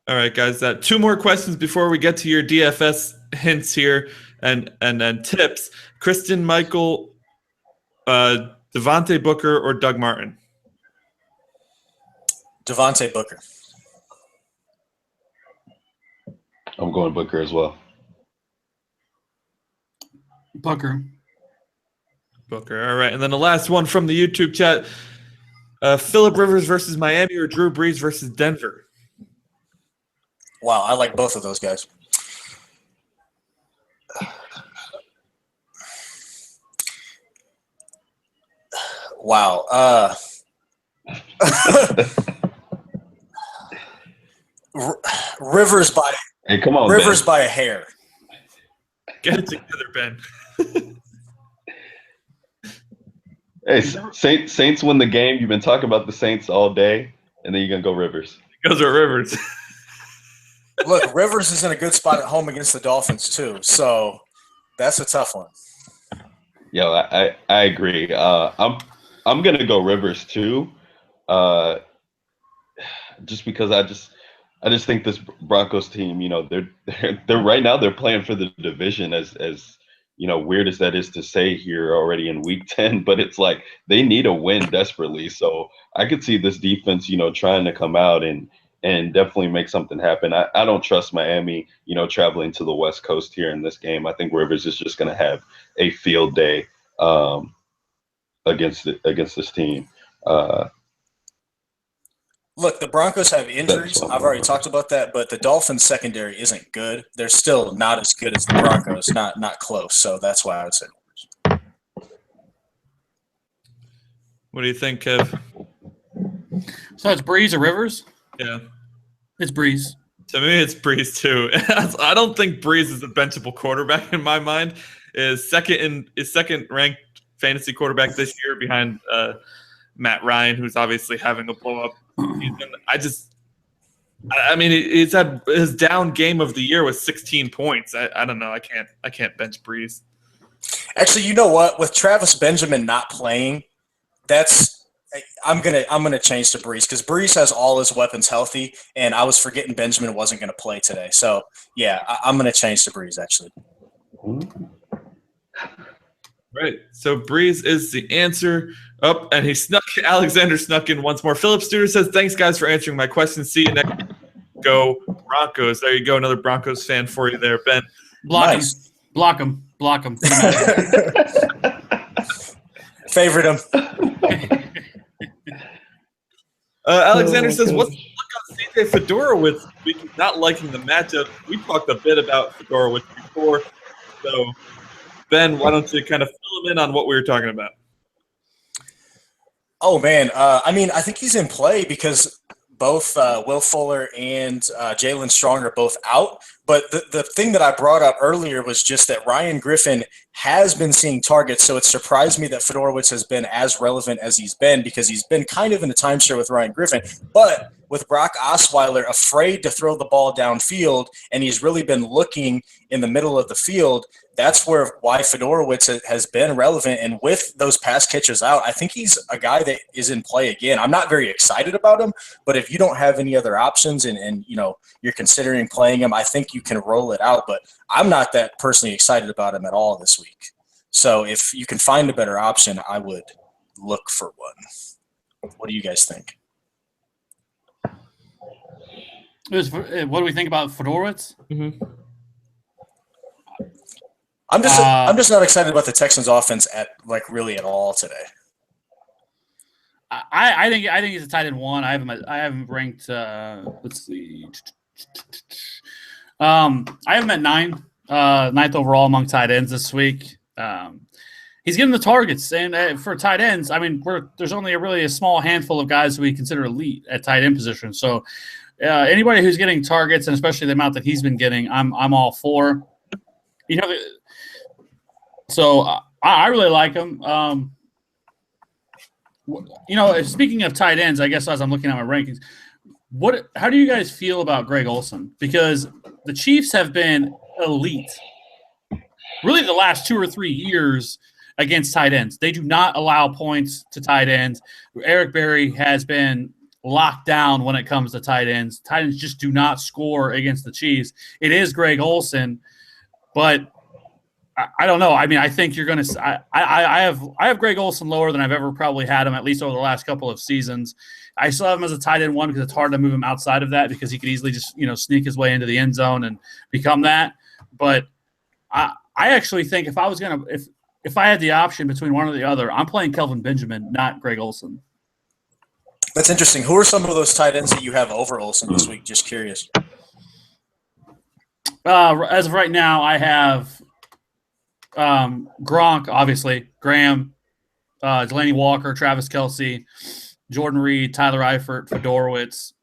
All right, guys. 2 more questions before we get to your DFS hints here and then tips. Christian Michael, Devontae Booker, or Doug Martin? Devontae Booker. I'm going Booker as well. Booker. All right. And then the last one from the YouTube chat, Phillip Rivers versus Miami or Drew Brees versus Denver? Wow, I like both of those guys. Wow. Rivers by a hair. Get it together, Ben. Hey, Saints win the game. You've been talking about the Saints all day, and then you're going to go Rivers. Goes with Rivers. Look, Rivers is in a good spot at home against the Dolphins, too. So that's a tough one. Yo, I agree. I'm going to go Rivers, too, just because I just think this Broncos team, they're right now they're playing for the division as weird as that is to say here already in week 10, but it's like they need a win desperately. So I could see this defense, trying to come out and definitely make something happen. I don't trust Miami, traveling to the West Coast here in this game. I think Rivers is just going to have a field day against this team. Look, the Broncos have injuries. I've already talked about that, but the Dolphins secondary isn't good. They're still not as good as the Broncos, not close. So that's why I would say. What do you think, Kev? So it's Breeze or Rivers? Yeah. It's Breeze. To me, it's Breeze too. I don't think Breeze is a benchable quarterback in my mind. Is second ranked fantasy quarterback this year behind Matt Ryan, who's obviously having a blow up. He's had his down game of the year was 16 points. I don't know. I can't bench Breeze. Actually, you know what? With Travis Benjamin not playing, I'm gonna change to Breeze because Breeze has all his weapons healthy, and I was forgetting Benjamin wasn't gonna play today. So yeah, I'm gonna change to Breeze actually. Right. So Breeze is the answer. Oh, and Alexander snuck in once more. Philip Studer says, thanks, guys, for answering my question. See you next. Go Broncos. There you go. Another Broncos fan for you there, Ben. Block him. Favorite him. Alexander says, what's the look on CJ Fedorowicz? Not liking the matchup. We talked a bit about Fedorowicz before. So, Ben, why don't you kind of fill him in on what we were talking about? Oh, man. I think he's in play because both Will Fuller and Jalen Strong are both out. But the thing that I brought up earlier was just that Ryan Griffin has been seeing targets, so it surprised me that Fedorowicz has been as relevant as he's been because he's been kind of in a timeshare with Ryan Griffin. But with Brock Osweiler afraid to throw the ball downfield, and he's really been looking in the middle of the field, that's why Fedorowicz has been relevant. And with those pass catches out, I think he's a guy that is in play again. I'm not very excited about him, but if you don't have any other options and you're considering playing him, I think you can roll it out. But I'm not that personally excited about him at all this week. So if you can find a better option, I would look for one. What do you guys think? What do we think about Fedorowicz? Mm-hmm. I'm just not excited about the Texans' offense really at all today. I think he's a tight end one. I have him ranked. Let's see. I have him at 9th overall among tight ends this week. He's getting the targets, and for tight ends, there's only a small handful of guys who we consider elite at tight end position. So anybody who's getting targets, and especially the amount that he's been getting, I'm all for. So I really like him. Speaking of tight ends, I guess as I'm looking at my rankings, how do you guys feel about Greg Olsen? Because the Chiefs have been elite, really the last 2 or 3 years against tight ends. They do not allow points to tight ends. Eric Berry has been locked down when it comes to tight ends. Tight ends just do not score against the Chiefs. It is Greg Olsen, but I don't know. I think you're going to. I have Greg Olsen lower than I've ever probably had him, at least over the last couple of seasons. I still have him as a tight end one because it's hard to move him outside of that because he could easily just sneak his way into the end zone and become that. But I actually think if I had the option between one or the other, I'm playing Kelvin Benjamin, not Greg Olsen. That's interesting. Who are some of those tight ends that you have over Olsen this week? Just curious. As of right now, I have Gronk, obviously, Graham, Delaney Walker, Travis Kelce, Jordan Reed, Tyler Eifert, Fedorowicz,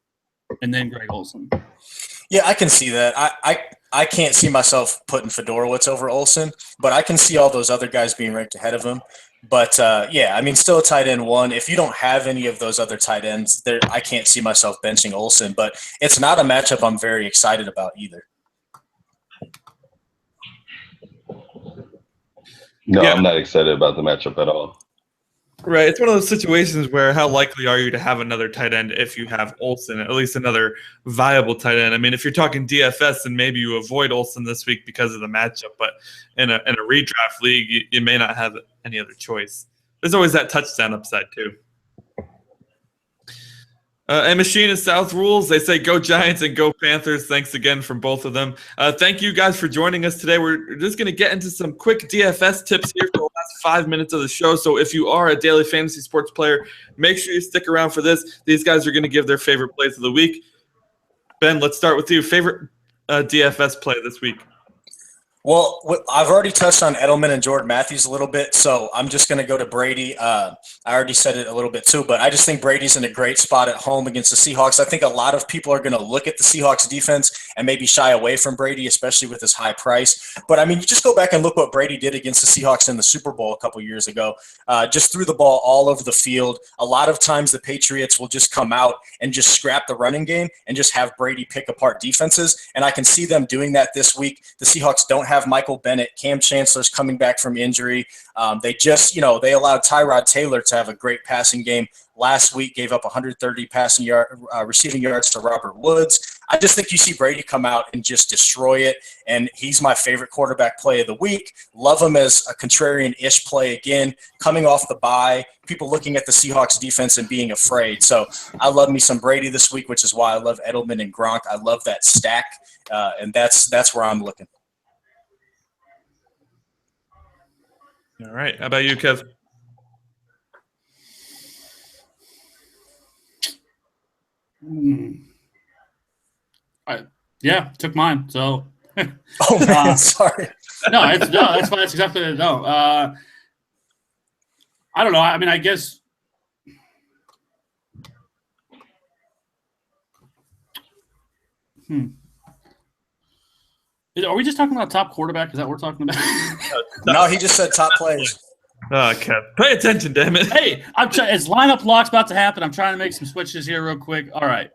and then Greg Olsen. Yeah, I can see that. I can't see myself putting Fedorowicz over Olsen, but I can see all those other guys being ranked ahead of him. But, still a tight end one. If you don't have any of those other tight ends, I can't see myself benching Olsen. But it's not a matchup I'm very excited about either. No, yeah. I'm not excited about the matchup at all. Right. It's one of those situations where how likely are you to have another tight end if you have Olsen, at least another viable tight end? I mean, if you're talking DFS, then maybe you avoid Olsen this week because of the matchup. But in a redraft league, you may not have any other choice. There's always that touchdown upside too. And Machine and South rules. They say go Giants and go Panthers. Thanks again from both of them. Thank you guys for joining us today. We're just going to get into some quick DFS tips here for the last 5 minutes of the show. So if you are a daily fantasy sports player, make sure you stick around for this. These guys are going to give their favorite plays of the week. Ben, let's start with you. Favorite DFS play this week? Well, I've already touched on Edelman and Jordan Matthews a little bit, so I'm just going to go to Brady. I already said it a little bit too, but I just think Brady's in a great spot at home against the Seahawks. I think a lot of people are going to look at the Seahawks defense and maybe shy away from Brady, especially with his high price. But, I mean, you just go back and look what Brady did against the Seahawks in the Super Bowl a couple years ago. Just threw the ball all over the field. A lot of times the Patriots will just come out and just scrap the running game and just have Brady pick apart defenses, and I can see them doing that this week. The Seahawks don't have Michael Bennett. Cam Chancellor's coming back from injury. They just, they allowed Tyrod Taylor to have a great passing game last week, gave up 130 receiving yards to Robert Woods. I just think you see Brady come out and just destroy it, and he's my favorite quarterback play of the week. Love him as a contrarian-ish play again, coming off the bye, people looking at the Seahawks defense and being afraid. So I love me some Brady this week, which is why I love Edelman and Gronk. I love that stack, and that's where I'm looking. All right. How about you, Kev? Yeah, took mine. So. Oh man, sorry. No, that's fine. That's exactly it. No, I don't know. I mean, I guess. Are we just talking about top quarterback? Is that what we're talking about? No, he just said top plays. Kev, pay attention, damn it. Hey, is lineup lock's about to happen? I'm trying to make some switches here real quick. All right.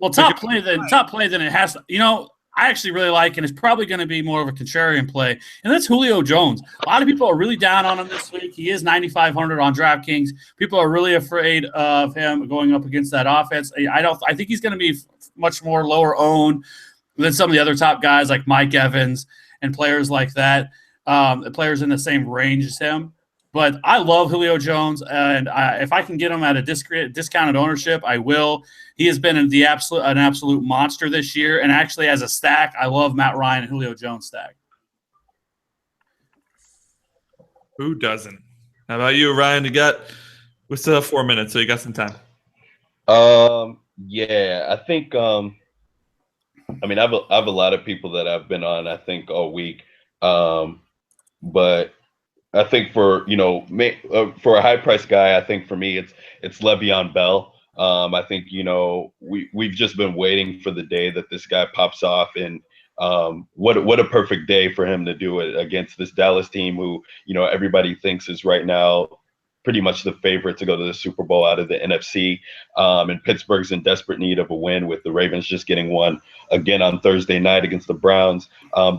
Well, top play then it has to, I actually really like, and it's probably going to be more of a contrarian play, and that's Julio Jones. A lot of people are really down on him this week. He is 9,500 on DraftKings. People are really afraid of him going up against that offense. I think he's going to be much more lower owned than some of the other top guys like Mike Evans and players like that, players in the same range as him. But I love Julio Jones, and if I can get him at a discounted ownership, I will. He has been an absolute monster this year, and actually as a stack, I love Matt Ryan and Julio Jones stack. Who doesn't? How about you, Ryan? We still have 4 minutes, so you got some time. Yeah, I think. I have a lot of people that I've been on, I think, all week, but I think for a high price guy, I think for me it's Le'Veon Bell. I think we've just been waiting for the day that this guy pops off, and what a perfect day for him to do it against this Dallas team who everybody thinks is right now pretty much the favorite to go to the Super Bowl out of the NFC. And Pittsburgh's in desperate need of a win, with the Ravens just getting one again on Thursday night against the Browns.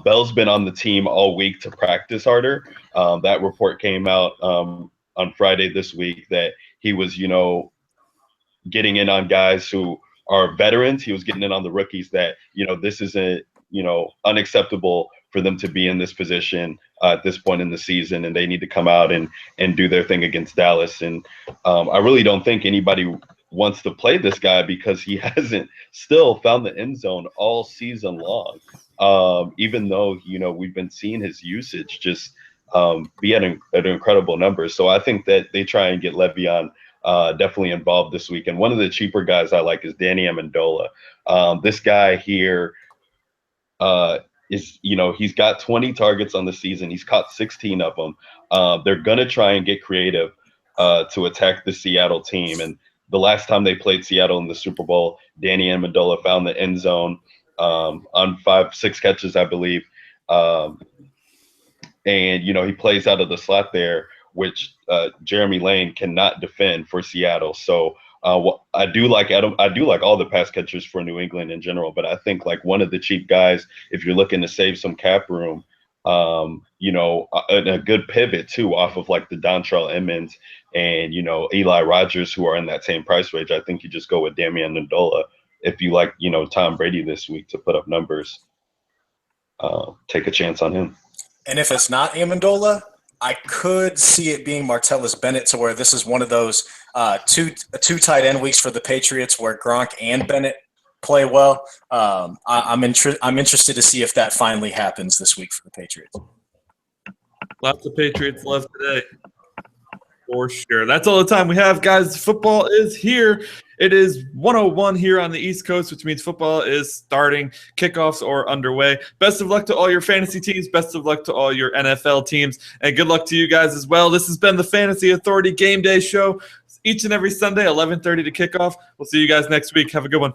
Bell's been on the team all week to practice harder. That report came out on Friday this week that he was, getting in on guys who are veterans. He was getting in on the rookies that, this isn't, unacceptable for them to be in this position at this point in the season, and they need to come out and do their thing against Dallas. And I really don't think anybody wants to play this guy because he hasn't still found the end zone all season long. Even though, we've been seeing his usage just be at an incredible number. So I think that they try and get Le'Veon definitely involved this week. And one of the cheaper guys I like is Danny Amendola. This guy here he's got 20 targets on the season. He's caught 16 of them. They're going to try and get creative to attack the Seattle team. And the last time they played Seattle in the Super Bowl, Danny Amendola found the end zone on 5-6 catches, I believe. And, he plays out of the slot there, which Jeremy Lane cannot defend for Seattle. So I do like Adam. I do like all the pass catchers for New England in general, but I think like one of the cheap guys, if you're looking to save some cap room, You know, a good pivot too off of like the Dontrell Emmons and, you know, Eli Rogers, who are in that same price range. I think you just go with Damian Ndola if you like, you know, Tom Brady this week to put up numbers. Take a chance on him. And if it's not Amendola, I could see it being Martellus Bennett, to where this is one of those two tight end weeks for the Patriots where Gronk and Bennett play well. I'm interested to see if that finally happens this week for the Patriots. Lots of Patriots love today. For sure. That's all the time we have, guys. Football is here. It is 1:01 here on the East Coast, which means football is starting. Kickoffs are underway. Best of luck to all your fantasy teams. Best of luck to all your NFL teams. And good luck to you guys as well. This has been the Fantasy Authority Game Day Show. Each and every Sunday, 11:30 to kickoff. We'll see you guys next week. Have a good one.